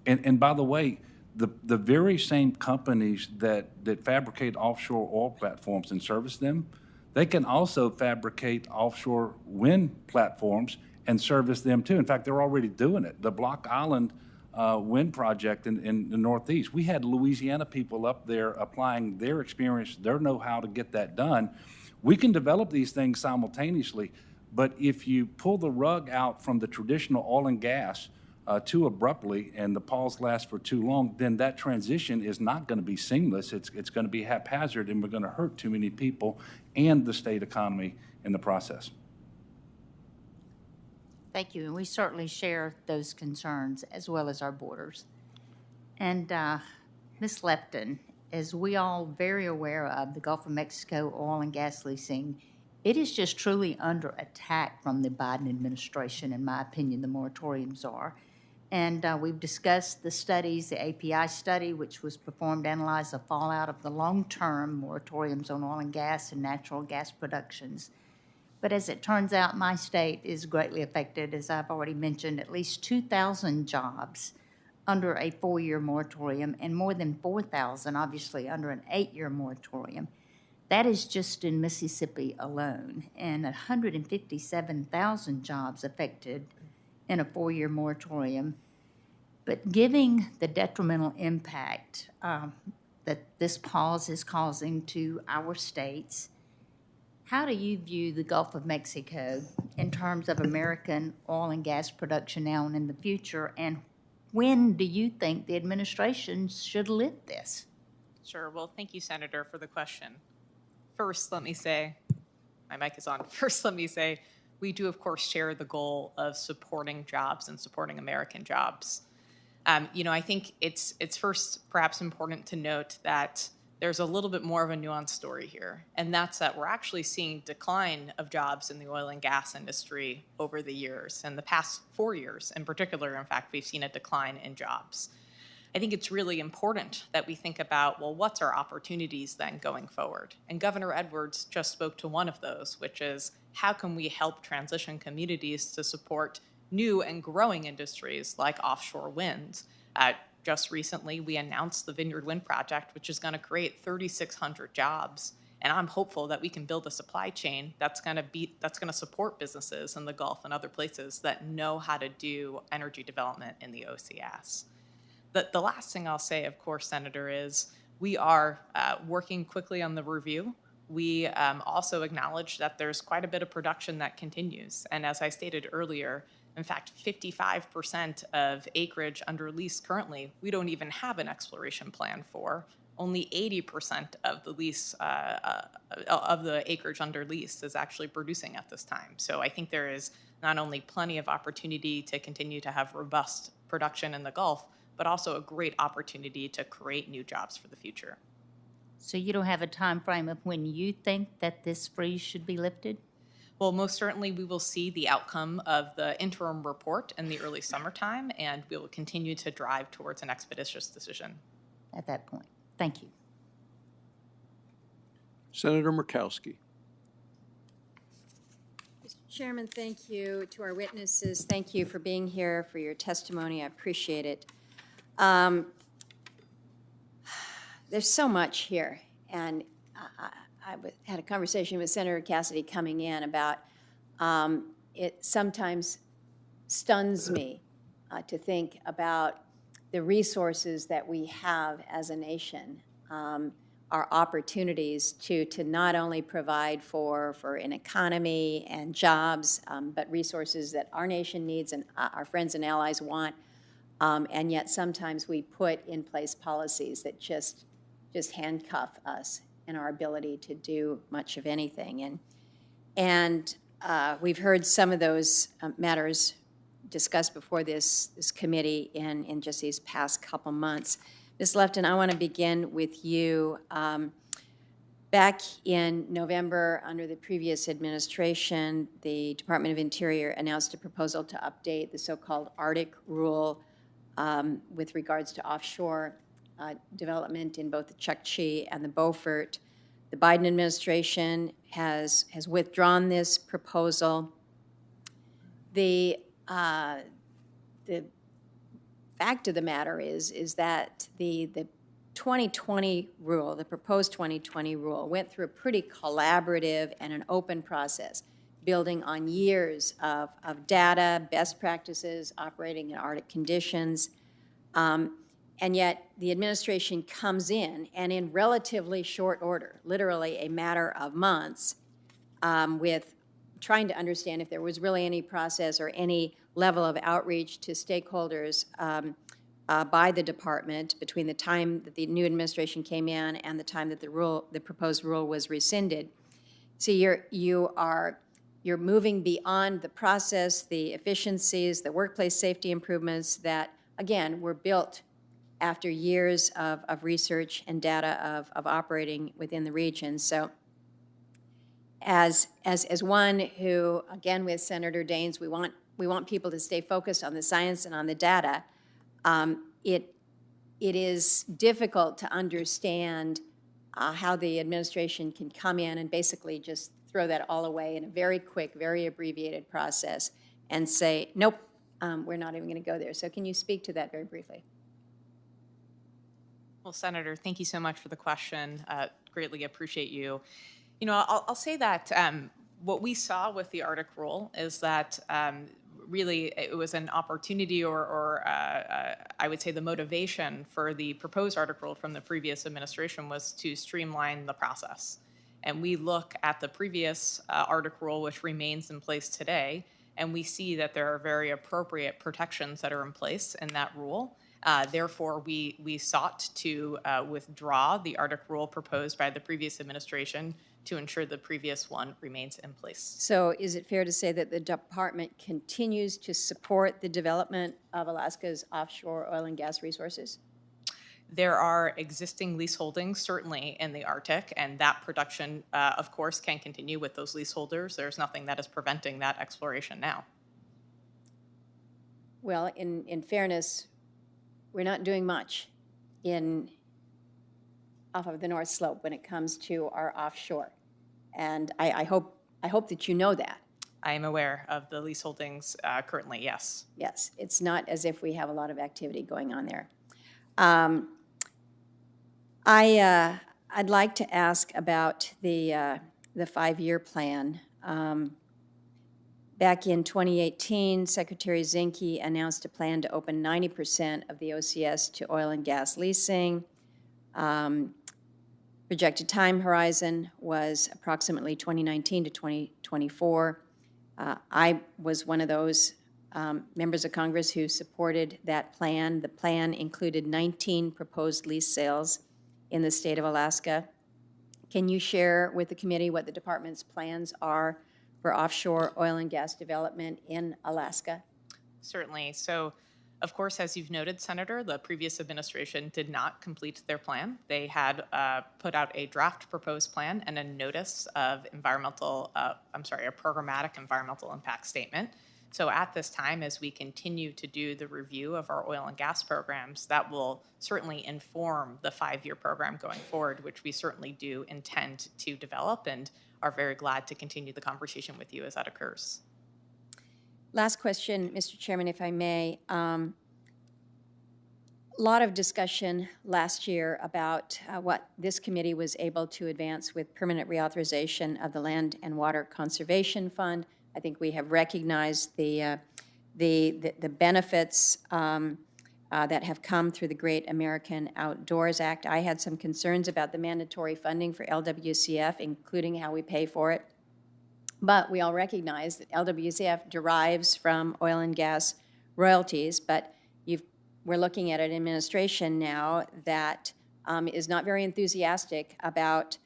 And by the way, the very same companies that fabricate offshore oil platforms and service them, they can also fabricate offshore wind platforms and service them too. In fact, they're already doing it. The Block Island wind project in the Northeast, we had Louisiana people up there applying their experience, their know-how to get that done. We can develop these things simultaneously, but if you pull the rug out from the traditional oil and gas too abruptly, and the pause lasts for too long, then that transition is not going to be seamless. It's going to be haphazard, and we're going to hurt too many people and the state economy in the process. Thank you, and we certainly share those concerns as well as our borders. And Ms. Lepton, as we all very aware of, the Gulf of Mexico oil and gas leasing, it is just truly under attack from the Biden administration, in my opinion, the moratoriums are. And we've discussed the studies, the API study, which was performed to analyze the fallout of the long-term moratoriums on oil and gas and natural gas productions. But as it turns out, my state is greatly affected, as I've already mentioned, at least 2,000 jobs under a 4-year moratorium, and more than 4,000, obviously, under an 8-year moratorium. That is just in Mississippi alone, and 157,000 jobs affected in a 4-year moratorium. But given the detrimental impact that this pause is causing to our states, how do you view the Gulf of Mexico in terms of American oil and gas production now and in the future, and when do you think the administration should lift this? Sure. Well, thank you, Senator, for the question. First, let me say, my mic is on. First, let me say, we do, of course, share the goal of supporting jobs and supporting American jobs. I think it's first perhaps important to note that there's a little bit more of a nuanced story here, and that's that we're actually seeing decline of jobs in the oil and gas industry over the years. And the past 4 years in particular, in fact, we've seen a decline in jobs. I think it's really important that we think about, well, what's our opportunities then going forward? And Governor Edwards just spoke to one of those, which is how can we help transition communities to support new and growing industries like offshore wind? Just recently, we announced the Vineyard Wind Project, which is going to create 3,600 jobs. And I'm hopeful that we can build a supply chain that's going to support businesses in the Gulf and other places that know how to do energy development in the OCS. The last thing I'll say, of course, Senator, is we are working quickly on the review. We also acknowledge that there's quite a bit of production that continues. And as I stated earlier, in fact, 55% of acreage under lease currently, we don't even have an exploration plan for. Only 80% of the lease of the acreage under lease is actually producing at this time. So I think there is not only plenty of opportunity to continue to have robust production in the Gulf, but also a great opportunity to create new jobs for the future. So you don't have a time frame of when you think that this freeze should be lifted? Well, most certainly we will see the outcome of the interim report in the early summertime, and we will continue to drive towards an expeditious decision. At that point. Thank you. Senator Murkowski. Mr. Chairman, thank you. To our witnesses, thank you for being here, for your testimony. I appreciate it. There's so much here, and I had a conversation with Senator Cassidy coming in about it sometimes stuns me to think about the resources that we have as a nation, our opportunities to not only provide for an economy and jobs, but resources that our nation needs and our friends and allies want, and yet sometimes we put in place policies that just handcuff us in our ability to do much of anything. And we've heard some of those matters discussed before this committee in just these past couple months. Ms. Lefton, I want to begin with you. Back in November, under the previous administration, the Department of Interior announced a proposal to update the so-called Arctic Rule with regards to offshore development in both the Chukchi and the Beaufort. The Biden administration has withdrawn this proposal. The fact of the matter is that the 2020 rule, the proposed 2020 rule, went through a pretty collaborative and an open process, building on years of data, best practices, operating in Arctic conditions. And yet the administration comes in, and in relatively short order, literally a matter of months, with trying to understand if there was really any process or any level of outreach to stakeholders by the department between the time that the new administration came in and the time that the proposed rule was rescinded. So you're moving beyond the process, the efficiencies, the workplace safety improvements that, again, were built after years of research and data of operating within the region. So as one who, again with Senator Daines, we want people to stay focused on the science and on the data, it is difficult to understand how the administration can come in and basically just throw that all away in a very quick, very abbreviated process and say, nope, we're not even going to go there. So can you speak to that very briefly? Well, Senator, thank you so much for the question. greatly appreciate you. I'll say that what we saw with the Arctic rule is that really it was an opportunity or I would say the motivation for the proposed Arctic rule from the previous administration was to streamline the process. And we look at the previous Arctic rule, which remains in place today, and we see that there are very appropriate protections that are in place in that rule. Therefore, we sought to withdraw the Arctic rule proposed by the previous administration to ensure the previous one remains in place. So is it fair to say that the department continues to support the development of Alaska's offshore oil and gas resources? There are existing lease holdings, certainly, in the Arctic, and that production, of course, can continue with those leaseholders. There's nothing that is preventing that exploration now. Well, in fairness, we're not doing much off of the North Slope when it comes to our offshore. And I hope that you know that. I am aware of the lease holdings currently, yes. Yes, it's not as if we have a lot of activity going on there. I'd like to ask about the 5-year plan. Back in 2018, Secretary Zinke announced a plan to open 90% of the OCS to oil and gas leasing. Projected time horizon was approximately 2019 to 2024. I was one of those members of Congress who supported that plan. The plan included 19 proposed lease sales in the state of Alaska. Can you share with the committee what the department's plans are for offshore oil and gas development in Alaska? Certainly. So, of course, as you've noted, Senator, the previous administration did not complete their plan. They had put out a draft proposed plan and a notice of a programmatic environmental impact statement. So at this time, as we continue to do the review of our oil and gas programs, that will certainly inform the 5-year program going forward, which we certainly do intend to develop and are very glad to continue the conversation with you as that occurs. Last question, Mr. Chairman, if I may. A lot of discussion last year about what this committee was able to advance with permanent reauthorization of the Land and Water Conservation Fund. I think we have recognized the benefits that have come through the Great American Outdoors Act. I had some concerns about the mandatory funding for LWCF, including how we pay for it. But we all recognize that LWCF derives from oil and gas royalties, but we're looking at an administration now that is not very enthusiastic about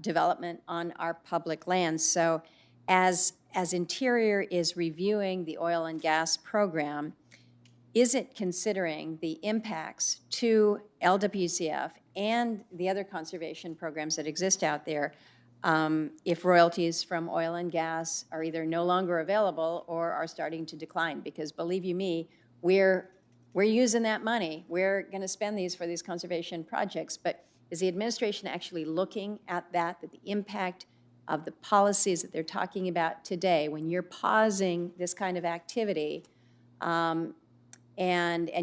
development on our public lands. So as Interior is reviewing the oil and gas program, is it considering the impacts to LWCF and the other conservation programs that exist out there if royalties from oil and gas are either no longer available or are starting to decline? Because believe you me, we're using that money. We're going to spend these for these conservation projects. But is the administration actually looking at that the impact of the policies that they're talking about today, when you're pausing this kind of activity and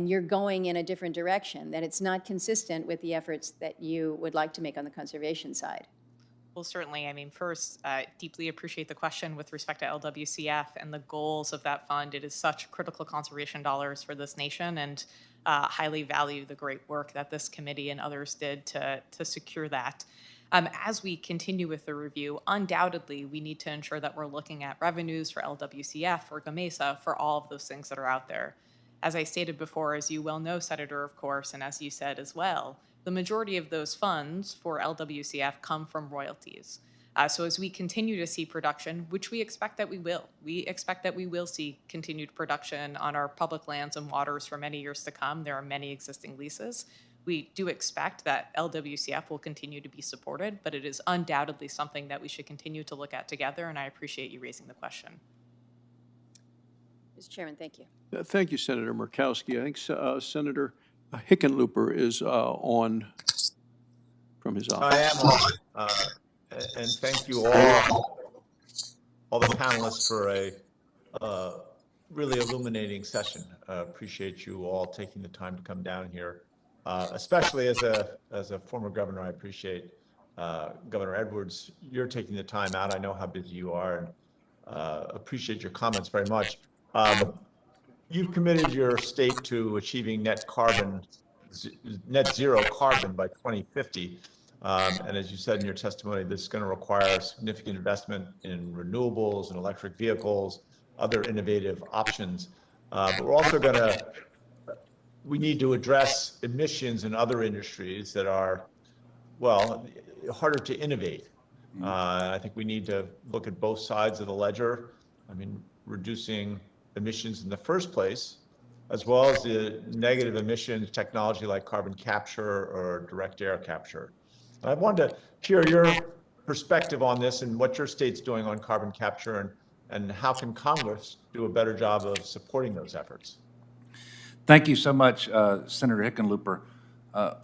you're going in a different direction, that it's not consistent with the efforts that you would like to make on the conservation side? Well, certainly. I mean, first, deeply appreciate the question with respect to LWCF and the goals of that fund. It is such critical conservation dollars for this nation, and highly value the great work that this committee and others did to secure that. As we continue with the review, undoubtedly, we need to ensure that we're looking at revenues for LWCF, for GMESA, for all of those things that are out there. As I stated before, as you well know, Senator, of course, and as you said as well, the majority of those funds for LWCF come from royalties. So as we continue to see production, which we expect that we will see continued production on our public lands and waters for many years to come. There are many existing leases. We do expect that LWCF will continue to be supported, but it is undoubtedly something that we should continue to look at together, and I appreciate you raising the question. Mr. Chairman, thank you. Thank you, Senator Murkowski. I think Senator Hickenlooper is on from his office. I am on, and thank you all the panelists for a really illuminating session. Appreciate you all taking the time to come down here. Especially as a former governor, I appreciate Governor Edwards, you're taking the time out. I know how busy you are, and appreciate your comments very much. You've committed your state to achieving net zero carbon by 2050. And as you said in your testimony, this is going to require significant investment in renewables and electric vehicles, other innovative options. But we're also we need to address emissions in other industries that are, well, harder to innovate. I think we need to look at both sides of the ledger. I mean, reducing emissions in the first place, as well as the negative emissions technology like carbon capture or direct air capture. I wanted to hear your perspective on this and what your state's doing on carbon capture, and how can Congress do a better job of supporting those efforts? Thank you so much, Senator Hickenlooper.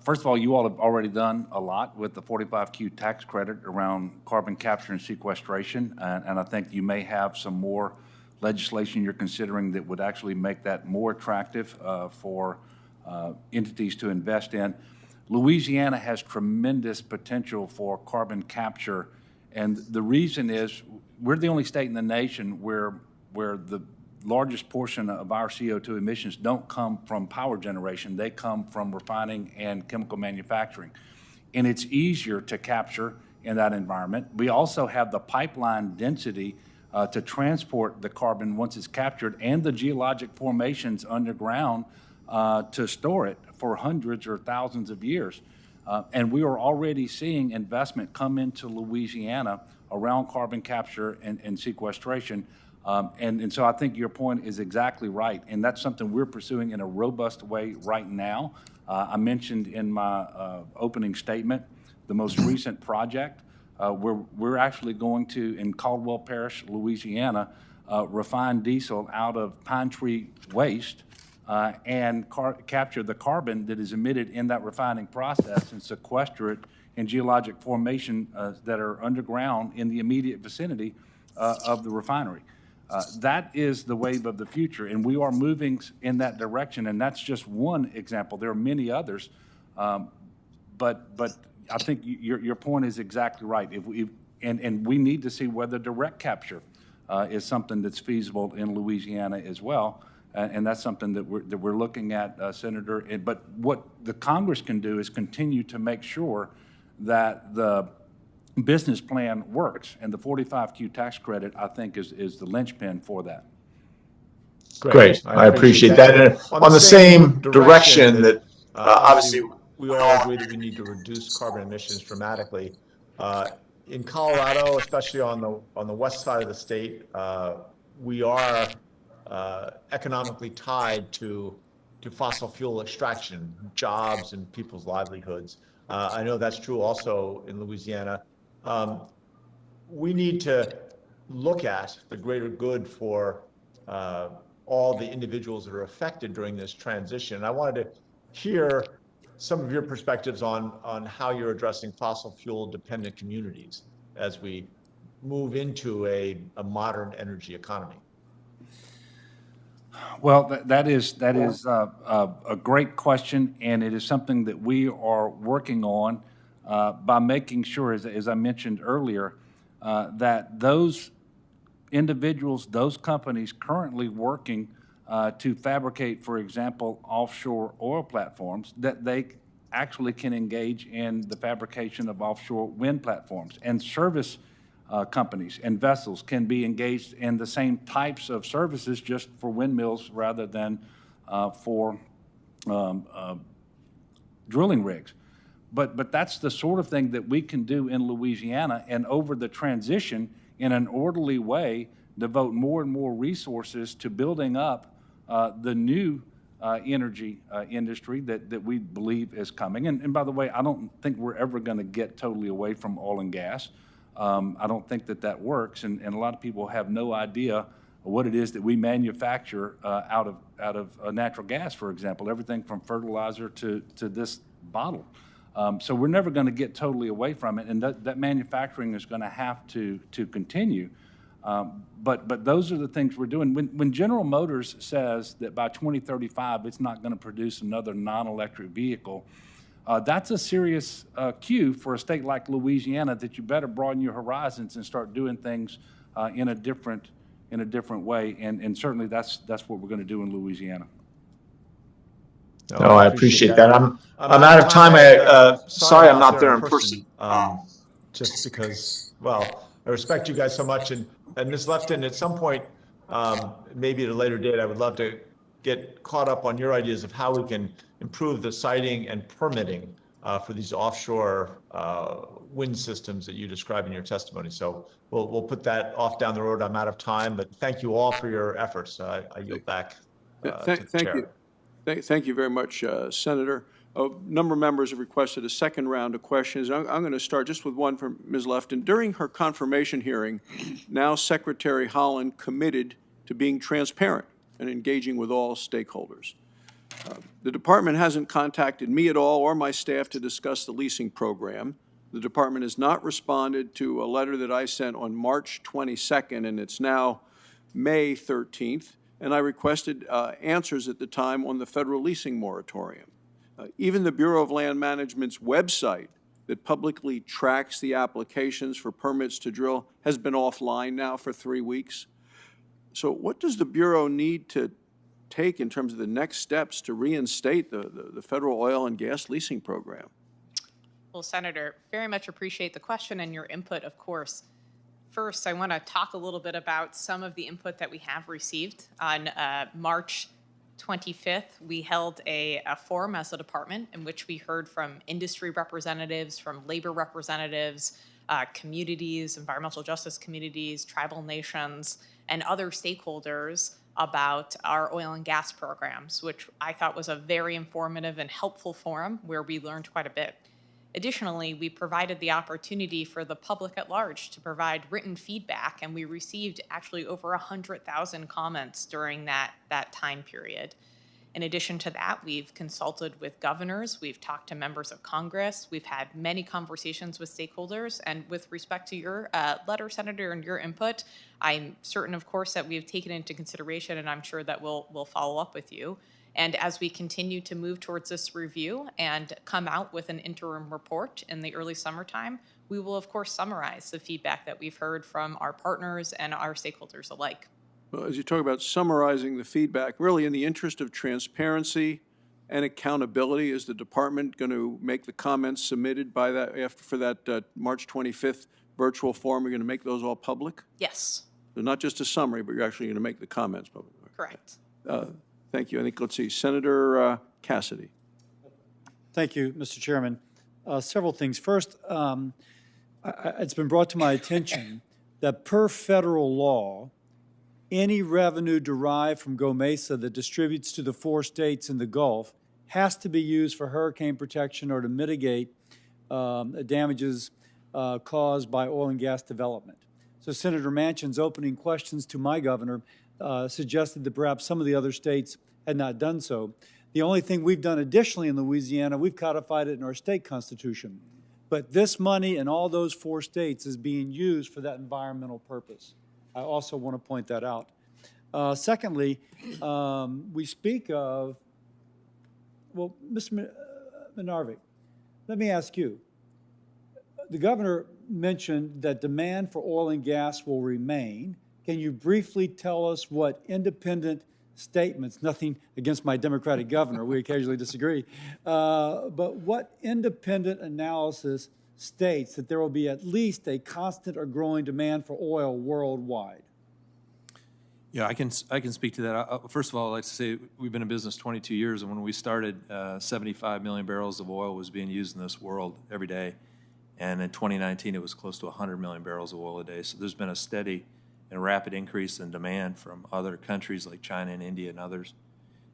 First of all, you all have already done a lot with the 45Q tax credit around carbon capture and sequestration, and I think you may have some more legislation you're considering that would actually make that more attractive for entities to invest in. Louisiana has tremendous potential for carbon capture, and the reason is we're the only state in the nation where the largest portion of our CO2 emissions don't come from power generation. They come from refining and chemical manufacturing. And it's easier to capture in that environment. We also have the pipeline density to transport the carbon once it's captured, and the geologic formations underground to store it for hundreds or thousands of years. And we are already seeing investment come into Louisiana around carbon capture and sequestration. And so I think your point is exactly right, and that's something we're pursuing in a robust way right now. I mentioned in my opening statement the most recent project where we're actually going to, in Caldwell Parish, Louisiana, refine diesel out of pine tree waste and capture the carbon that is emitted in that refining process and sequester it in geologic formation that are underground in the immediate vicinity of the refinery. That is the wave of the future, and we are moving in that direction, and that's just one example. There are many others, but I think your point is exactly right. And we need to see whether direct capture is something that's feasible in Louisiana as well, and that's something that we're looking at, Senator. But what the Congress can do is continue to make sure that the business plan works, and the 45Q tax credit, I think, is the linchpin for that. Great. I appreciate that. And on the same direction that obviously we all agree that we need to reduce carbon emissions dramatically. In Colorado, especially on the west side of the state, we are economically tied to fossil fuel extraction, jobs and people's livelihoods. I know that's true also in Louisiana. We need to look at the greater good for all the individuals that are affected during this transition. I wanted to hear some of your perspectives on how you're addressing fossil fuel dependent communities as we move into a modern energy economy. Well, that is a great question, and it is something that we are working on by making sure, as I mentioned earlier, that those individuals, those companies currently working to fabricate, for example, offshore oil platforms, that they actually can engage in the fabrication of offshore wind platforms, and service companies and vessels can be engaged in the same types of services just for windmills rather than for drilling rigs. But that's the sort of thing that we can do in Louisiana, and over the transition in an orderly way, devote more and more resources to building up the new energy industry that we believe is coming. And by the way, I don't think we're ever going to get totally away from oil and gas. I don't think that works, and a lot of people have no idea what it is that we manufacture out of natural gas, for example, everything from fertilizer to this bottle. So we're never going to get totally away from it, and that manufacturing is going to have to continue. But those are the things we're doing. When General Motors says that by 2035 it's not going to produce another non-electric vehicle, That's a serious cue for a state like Louisiana that you better broaden your horizons and start doing things in a different way. And certainly that's what we're going to do in Louisiana. No, I appreciate that. I'm out of time. Sorry I'm not there in person. Just because, well, I respect you guys so much. And Ms. Lefton, at some point, maybe at a later date, I would love to get caught up on your ideas of how we can improve the siting and permitting for these offshore wind systems that you describe in your testimony. So we'll put that off down the road. I'm out of time, but thank you all for your efforts. I yield back to the chair. Thank you very much, Senator. A number of members have requested a second round of questions. I'm going to start just with one from Ms. Lefton. During her confirmation hearing, now Secretary Haaland committed to being transparent and engaging with all stakeholders. The department hasn't contacted me at all or my staff to discuss the leasing program. The department has not responded to a letter that I sent on March 22nd, and it's now May 13th, and I requested answers at the time on the federal leasing moratorium. Even the Bureau of Land Management's website that publicly tracks the applications for permits to drill has been offline now for 3 weeks. So what does the Bureau need to take in terms of the next steps to reinstate the federal oil and gas leasing program? Well, Senator, very much appreciate the question and your input, of course. First, I want to talk a little bit about some of the input that we have received. On March 25th, we held a forum as a department in which we heard from industry representatives, from labor representatives, communities, environmental justice communities, tribal nations, and other stakeholders about our oil and gas programs, which I thought was a very informative and helpful forum where we learned quite a bit. Additionally, we provided the opportunity for the public at large to provide written feedback, and we received actually over 100,000 comments during that time period. In addition to that, we've consulted with governors, we've talked to members of Congress, we've had many conversations with stakeholders, and with respect to your letter, Senator, and your input, I'm certain, of course, that we've taken into consideration, and I'm sure that we'll follow up with you. And as we continue to move towards this review and come out with an interim report in the early summertime, we will, of course, summarize the feedback that we've heard from our partners and our stakeholders alike. Well, as you talk about summarizing the feedback, really in the interest of transparency and accountability, is the department going to make the comments submitted by that for that March 25th virtual forum? You're going to make those all public? Yes. So not just a summary, but you're actually going to make the comments public. Correct. Thank you. I think, let's see, Senator Cassidy. Thank you, Mr. Chairman. Several things. First, it's been brought to my attention that per federal law, any revenue derived from GOMESA that distributes to the 4 states in the Gulf has to be used for hurricane protection or to mitigate damages caused by oil and gas development. So Senator Manchin's opening questions to my governor suggested that perhaps some of the other states had not done so. The only thing we've done additionally in Louisiana, we've codified it in our state constitution. But this money in all those 4 states is being used for that environmental purpose. I also want to point that out. Secondly, we speak of, well, Mr. Menarvik, let me ask you. The governor mentioned that demand for oil and gas will remain. Can you briefly tell us what independent statements, nothing against my Democratic governor, we occasionally disagree, but what independent analysis states that there will be at least a constant or growing demand for oil worldwide? Yeah, I can speak to that. First of all, I'd like to say we've been in business 22 years, and when we started, 75 million barrels of oil was being used in this world every day. And in 2019, it was close to 100 million barrels of oil a day. So there's been a steady and rapid increase in demand from other countries like China and India and others.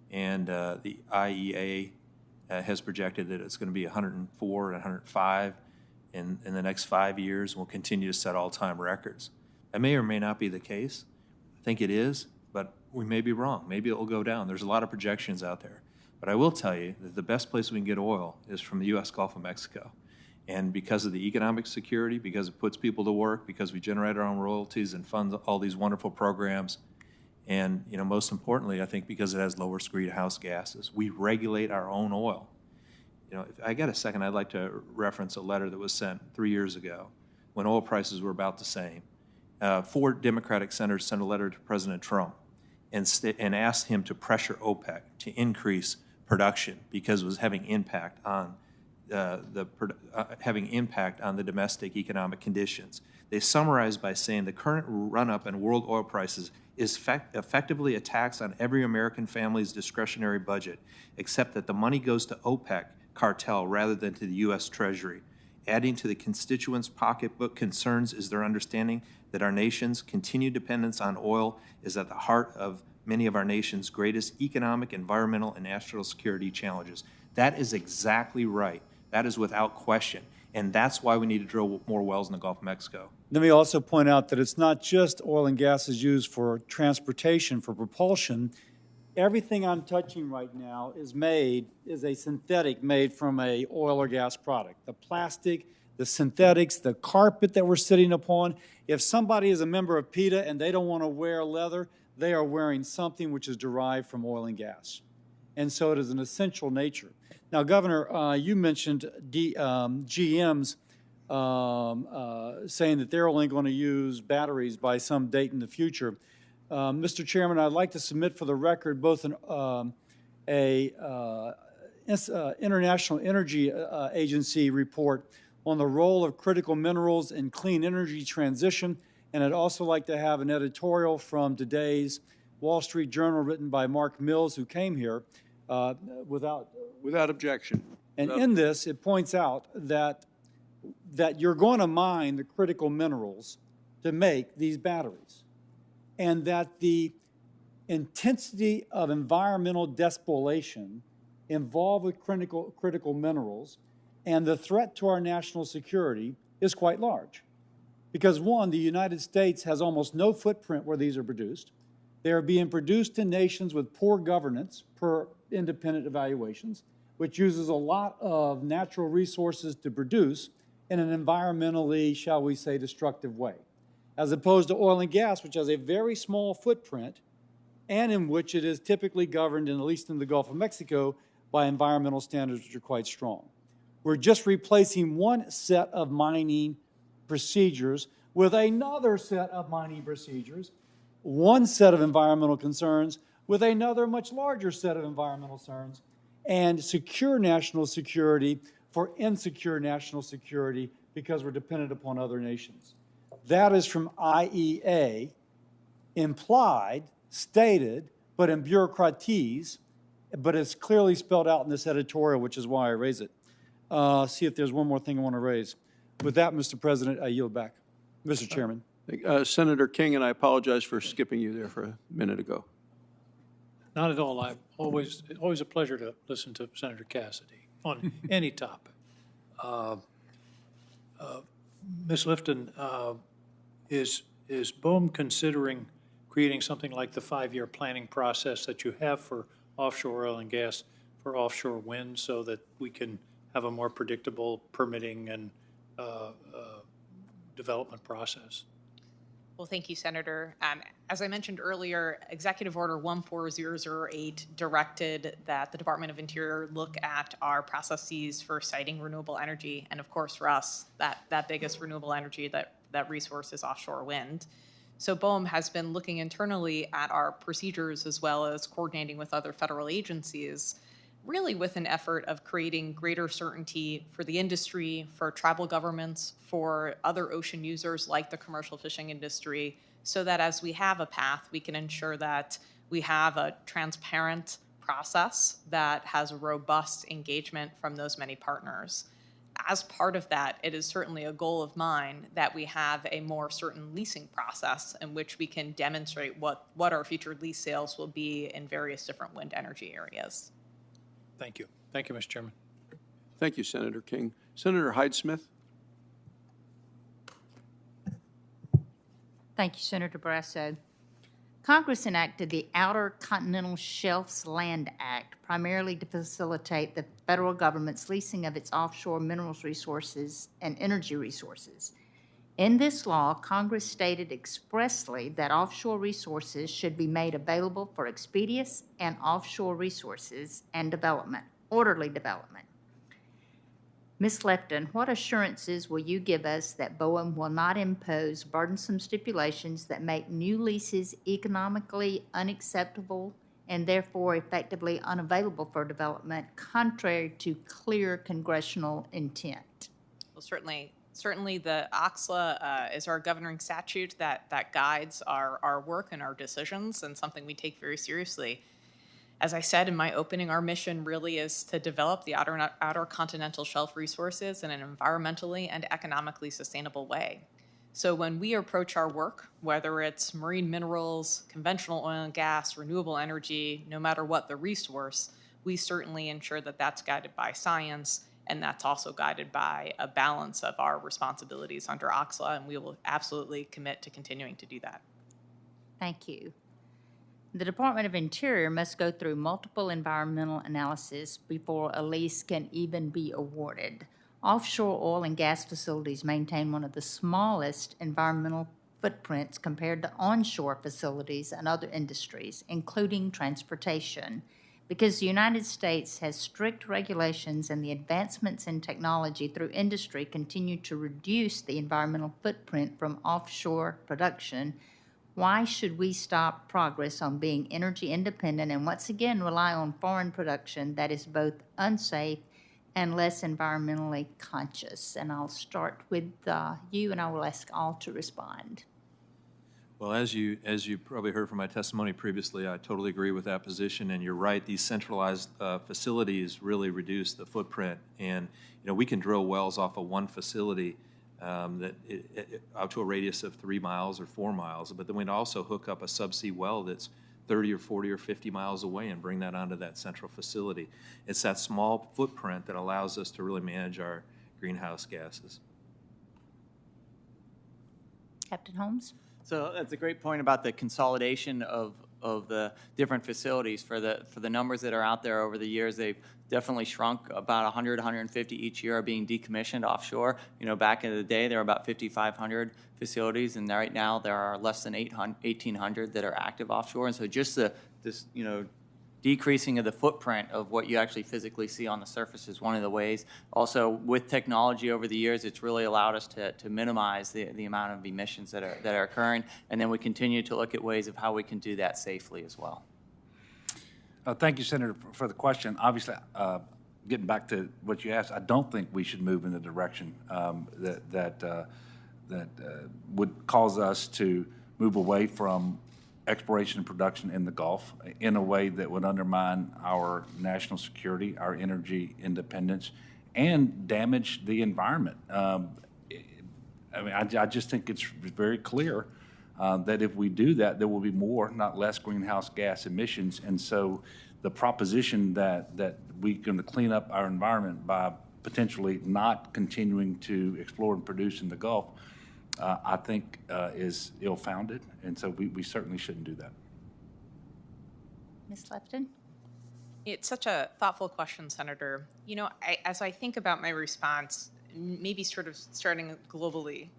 And the IEA has projected that it's going to be 104 and 105 in the next 5 years, and will continue to set all-time records. That may or may not be the case. I think it is, but we may be wrong. Maybe it will go down. There's a lot of projections out there. But I will tell you that the best place we can get oil is from the U.S. Gulf of Mexico. And because of the economic security, because it puts people to work, because we generate our own royalties and fund all these wonderful programs, and most importantly, I think because it has lower greenhouse gases. We regulate our own oil. You know, if I get a second, I'd like to reference a letter that was sent 3 years ago when oil prices were about the same. 4 Democratic senators sent a letter to President Trump and asked him to pressure OPEC to increase production because it was having impact on the domestic economic conditions. They summarized by saying the current run-up in world oil prices is effectively a tax on every American family's discretionary budget, except that the money goes to OPEC cartel rather than to the U.S. Treasury. Adding to the constituents' pocketbook concerns is their understanding that our nation's continued dependence on oil is at the heart of many of our nation's greatest economic, environmental, and national security challenges. That is exactly right. That is without question. And that's why we need to drill more wells in the Gulf of Mexico. Let me also point out that it's not just oil and gas is used for transportation, for propulsion. Everything I'm touching right now is a synthetic made from a oil or gas product. The plastic, the synthetics, the carpet that we're sitting upon. If somebody is a member of PETA and they don't want to wear leather, they are wearing something which is derived from oil and gas. And so it is an essential nature. Now, Governor, you mentioned GM's saying that they're only going to use batteries by some date in the future. Mr. Chairman, I'd like to submit for the record both International Energy Agency report on the role of critical minerals in clean energy transition, and I'd also like to have an editorial from today's Wall Street Journal written by Mark Mills, who came here Without objection. And in this, it points out that you're going to mine the critical minerals to make these batteries, and that the intensity of environmental despoliation involved with critical minerals and the threat to our national security is quite large. Because one, the United States has almost no footprint where these are produced. They are being produced in nations with poor governance per independent evaluations, which uses a lot of natural resources to produce in an environmentally, shall we say, destructive way, as opposed to oil and gas, which has a very small footprint and in which it is typically governed, at least in the Gulf of Mexico, by environmental standards which are quite strong. We're just replacing one set of mining procedures with another set of mining procedures, one set of environmental concerns with another much larger set of environmental concerns, and secure national security for insecure national security because we're dependent upon other nations. That is from IEA, implied, stated, but in bureaucratese, but it's clearly spelled out in this editorial, which is why I raise it. See if there's one more thing I want to raise. With that, Mr. President, I yield back. Mr. Chairman. Senator King, and I apologize for skipping you there for a minute ago. Not at all. Always a pleasure to listen to Senator Cassidy on any topic. Ms. Lifton, is BOEM considering creating something like the 5-year planning process that you have for offshore oil and gas for offshore wind so that we can have a more predictable permitting and development process? Well, thank you, Senator. As I mentioned earlier, Executive Order 14008 directed that the Department of Interior look at our processes for siting renewable energy. And of course, for us, that biggest renewable energy, that resource is offshore wind. So BOEM has been looking internally at our procedures as well as coordinating with other federal agencies, really with an effort of creating greater certainty for the industry, for tribal governments, for other ocean users like the commercial fishing industry, so that as we have a path, we can ensure that we have a transparent process that has robust engagement from those many partners. As part of that, it is certainly a goal of mine that we have a more certain leasing process in which we can demonstrate what our future lease sales will be in various different wind energy areas. Thank you. Thank you, Mr. Chairman. Thank you, Senator King. Senator Hyde-Smith. Thank you, Senator Barrasso. Congress enacted the Outer Continental Shelves Land Act primarily to facilitate the federal government's leasing of its offshore minerals resources and energy resources. In this law, Congress stated expressly that offshore resources should be made available for expeditious and offshore resources and development, orderly development. Ms. Lefton, what assurances will you give us that BOEM will not impose burdensome stipulations that make new leases economically unacceptable and therefore effectively unavailable for development, contrary to clear congressional intent? Well, certainly the OXLA is our governing statute that guides our work and our decisions, and something we take very seriously. As I said in my opening, our mission really is to develop the outer continental shelf resources in an environmentally and economically sustainable way. So when we approach our work, whether it's marine minerals, conventional oil and gas, renewable energy, no matter what the resource, we certainly ensure that that's guided by science, and that's also guided by a balance of our responsibilities under OXLA, and we will absolutely commit to continuing to do that. Thank you. The Department of Interior must go through multiple environmental analysis before a lease can even be awarded. Offshore oil and gas facilities maintain one of the smallest environmental footprints compared to onshore facilities and other industries, including transportation. Because the United States has strict regulations and the advancements in technology through industry continue to reduce the environmental footprint from offshore production, why should we stop progress on being energy independent and once again rely on foreign production that is both unsafe and less environmentally conscious? And I'll start with you, and I will ask all to respond. Well, as you probably heard from my testimony previously, I totally agree with that position, and you're right. These centralized facilities really reduce the footprint, and we can drill wells off of one facility out to a radius of 3 miles or 4 miles, but then we'd also hook up a subsea well that's 30 or 40 or 50 miles away and bring that onto that central facility. It's that small footprint that allows us to really manage our greenhouse gases. Captain Holmes? So that's a great point about the consolidation of the different facilities. For the numbers that are out there over the years, they've definitely shrunk. About 100, 150 each year are being decommissioned offshore. Back in the day, there were about 5,500 facilities, and right now there are less than 1,800 that are active offshore. And so just this decreasing of the footprint of what you actually physically see on the surface is one of the ways. Also, with technology over the years, it's really allowed us to minimize the amount of emissions that are occurring, and then we continue to look at ways of how we can do that safely as well. Thank you, Senator, for the question. Obviously, getting back to what you asked, I don't think we should move in the direction that would cause us to move away from exploration and production in the Gulf in a way that would undermine our national security, our energy independence, and damage the environment. I just think it's very clear that if we do that, there will be more, not less, greenhouse gas emissions. And so the proposition that we're going to clean up our environment by potentially not continuing to explore and produce in the Gulf, I think is ill-founded, and so we certainly shouldn't do that. Ms. Lefton? It's such a thoughtful question, Senator. As I think about my response, maybe sort of starting globally,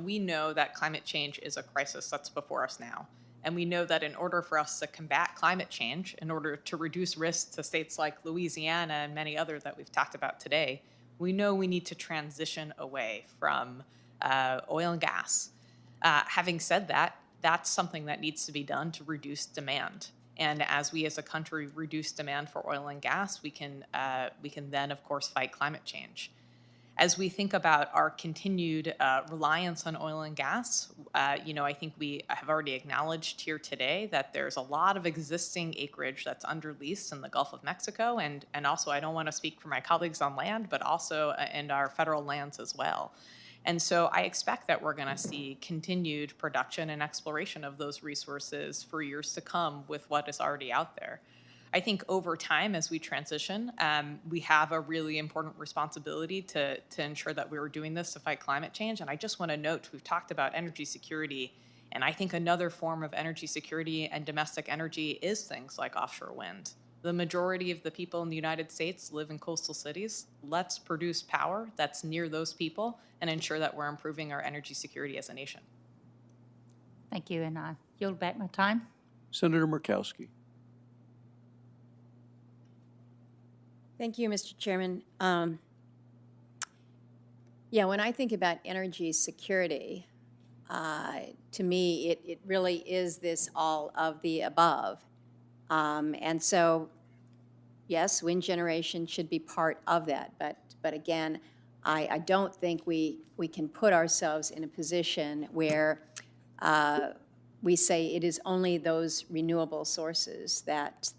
we know that climate change is a crisis that's before us now. And we know that in order for us to combat climate change, in order to reduce risks to states like Louisiana and many others that we've talked about today, we know we need to transition away from oil and gas. Having said that, that's something that needs to be done to reduce demand. And as we as a country reduce demand for oil and gas, we can then, of course, fight climate change. As we think about our continued reliance on oil and gas, I think we have already acknowledged here today that there's a lot of existing acreage that's under lease in the Gulf of Mexico, and also I don't want to speak for my colleagues on land, but also in our federal lands as well. And so I expect that we're going to see continued production and exploration of those resources for years to come with what is already out there. I think over time, as we transition, we have a really important responsibility to ensure that we are doing this to fight climate change. And I just want to note, we've talked about energy security, and I think another form of energy security and domestic energy is things like offshore wind. The majority of the people in the United States live in coastal cities. Let's produce power that's near those people and ensure that we're improving our energy security as a nation. Thank you, and I yield back my time. Senator Murkowski. Thank you, Mr. Chairman. Yeah, when I think about energy security, to me, it really is this all of the above. And so, yes, wind generation should be part of that. But again, I don't think we can put ourselves in a position where we say it is only those renewable sources that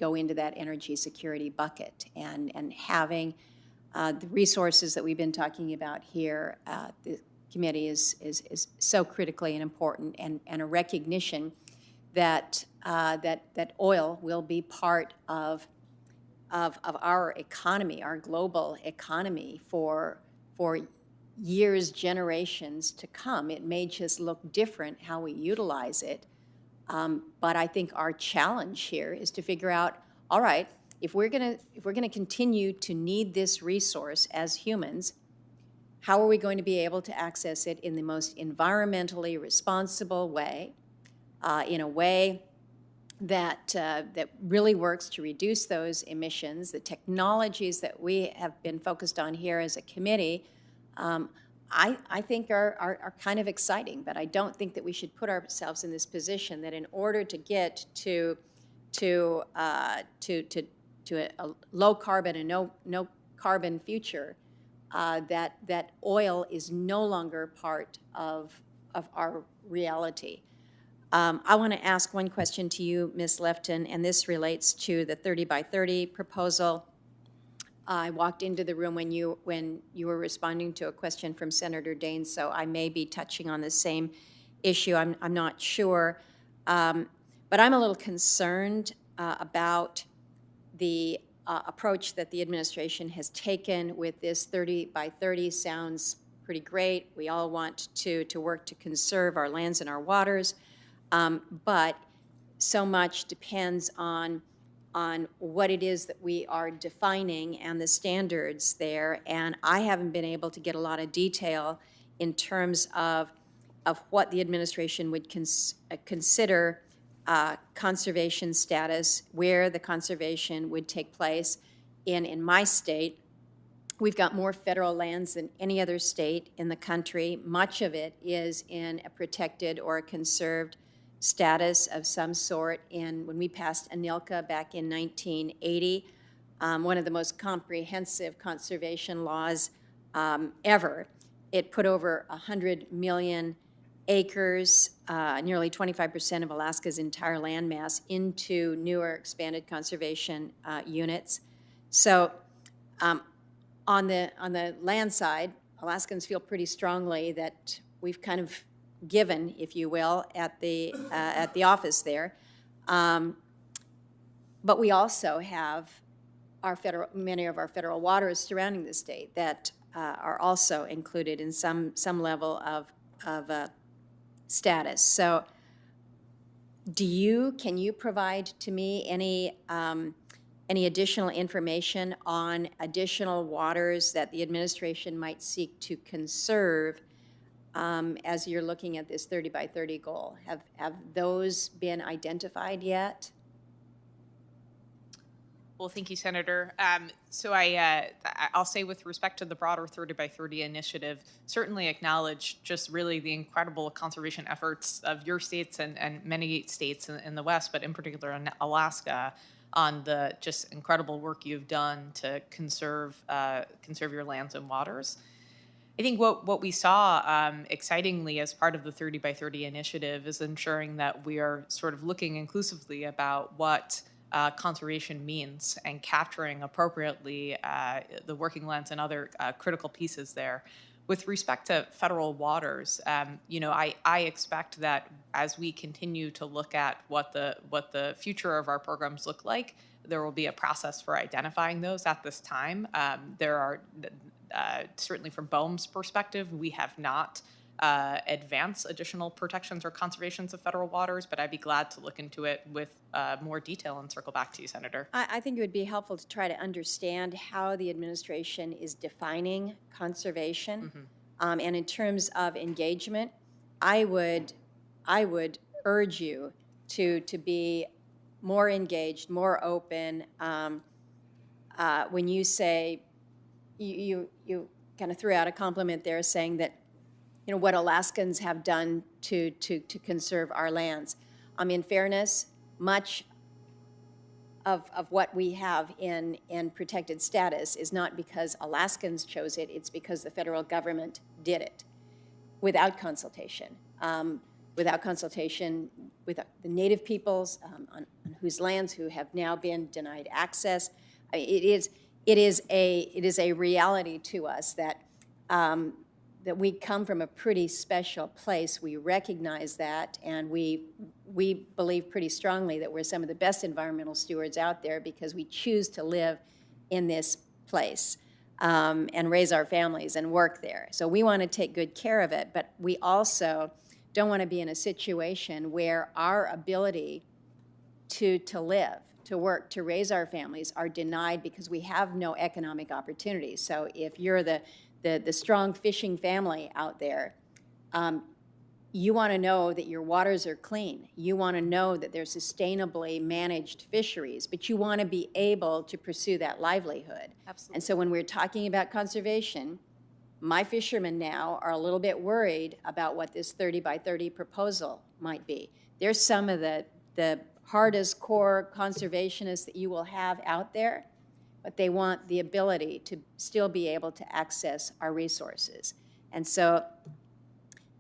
go into that energy security bucket. And having the resources that we've been talking about here, the committee is so critically and important, and a recognition that that oil will be part of our economy, our global economy for years, generations to come. It may just look different how we utilize it, but I think our challenge here is to figure out, all right, if we're gonna continue to need this resource as humans, how are we going to be able to access it in the most environmentally responsible way, in a way that really works to reduce those emissions? The technologies that we have been focused on here as a committee, I think are kind of exciting, but I don't think that we should put ourselves in this position that in order to get to a low carbon and no carbon future, that oil is no longer part of our reality. I want to ask one question to you, Ms. Lefton, and this relates to the 30 by 30 proposal. I walked into the room when you were responding to a question from Senator Daines, so I may be touching on the same issue. I'm not sure, but I'm a little concerned about the approach that the administration has taken with this 30 by 30. Sounds pretty great. We all want to work to conserve our lands and our waters, but so much depends on what it is that we are defining and the standards there. And I haven't been able to get a lot of detail in terms of what the administration would consider conservation status, where the conservation would take place. In my state, we've got more federal lands than any other state in the country. Much of it is in a protected or a conserved status of some sort. And when we passed ANILCA back in 1980, one of the most comprehensive conservation laws ever, it put over 100 million acres, nearly 25% of Alaska's entire landmass, into newer expanded conservation units. So on the land side, Alaskans feel pretty strongly that we've kind of given, if you will, at the office there. But we also have many of our federal waters surrounding the state that are also included in some level of status. So can you provide to me any additional information on additional waters that the administration might seek to conserve as you're looking at this 30 by 30 goal? Have those been identified yet? Well, thank you, Senator. So I'll say with respect to the broader 30 by 30 initiative, certainly acknowledge just really the incredible conservation efforts of your states and many states in the West, but in particular in Alaska, on the just incredible work you've done to conserve your lands and waters. I think what we saw excitingly as part of the 30 by 30 initiative is ensuring that we are sort of looking inclusively about what conservation means and capturing appropriately the working lands and other critical pieces there. With respect to federal waters, I expect that as we continue to look at what the future of our programs look like, there will be a process for identifying those. At this time, there are certainly from BOEM's perspective, we have not advance additional protections or conservations of federal waters, but I'd be glad to look into it with more detail and circle back to you, Senator. I think it would be helpful to try to understand how the administration is defining conservation. Mm-hmm. And in terms of engagement, I would urge you to be more engaged, more open. When you say you kind of threw out a compliment there saying that, you know, what Alaskans have done to conserve our lands. In fairness, much of what we have in protected status is not because Alaskans chose it, it's because the federal government did it without consultation. Without consultation with the native peoples on whose lands who have now been denied access. I mean, it is a reality to us that that we come from a pretty special place. We recognize that, and we believe pretty strongly that we're some of the best environmental stewards out there because we choose to live in this place and raise our families and work there. So we want to take good care of it, but we also don't want to be in a situation where our ability to live, to work, to raise our families are denied because we have no economic opportunities. So if you're the strong fishing family out there, you want to know that your waters are clean. You want to know that they're sustainably managed fisheries, but you want to be able to pursue that livelihood. Absolutely. And so when we're talking about conservation, my fishermen now are a little bit worried about what this 30 by 30 proposal might be. There's some of the hardest core conservationists that you will have out there, but they want the ability to still be able to access our resources. And so,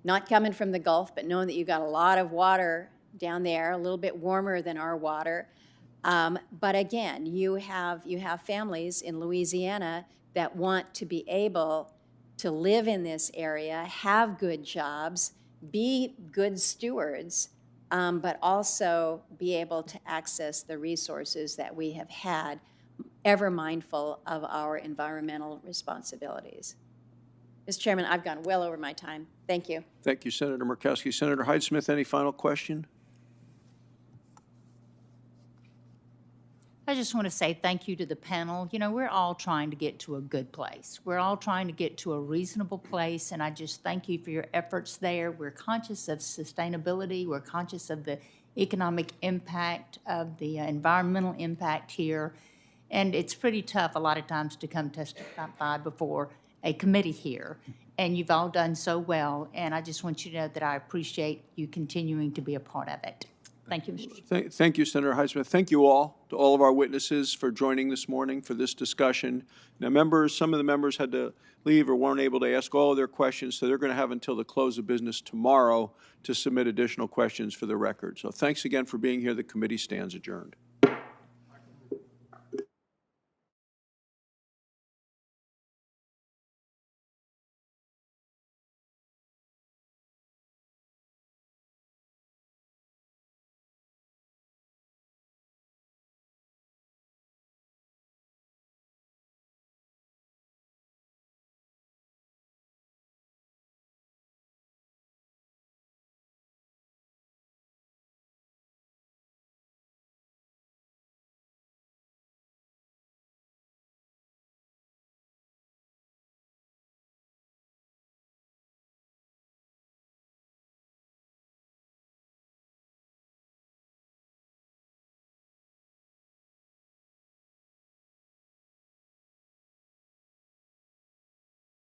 not coming from the Gulf, but knowing that you've got a lot of water down there, a little bit warmer than our water. But again, you have families in Louisiana that want to be able to live in this area, have good jobs, be good stewards, but also be able to access the resources that we have had, ever mindful of our environmental responsibilities. Mr. Chairman, I've gone well over my time. Thank you. Thank you, Senator Murkowski. Senator Hyde-Smith, any final question? I just want to say thank you to the panel. You know, we're all trying to get to a good place. We're all trying to get to a reasonable place, and I just thank you for your efforts there. We're conscious of sustainability. We're conscious of the economic impact, of the environmental impact here, and it's pretty tough a lot of times to come testify before a committee here, and you've all done so well, and I just want you to know that I appreciate you continuing to be a part of it. Thank you, Mr. Chairman. Thank you, Senator Hyde-Smith. Thank you all, to all of our witnesses for joining this morning for this discussion. Now, some of the members had to leave or weren't able to ask all of their questions, so they're going to have until the close of business tomorrow to submit additional questions for the record. So thanks again for being here. The committee stands adjourned.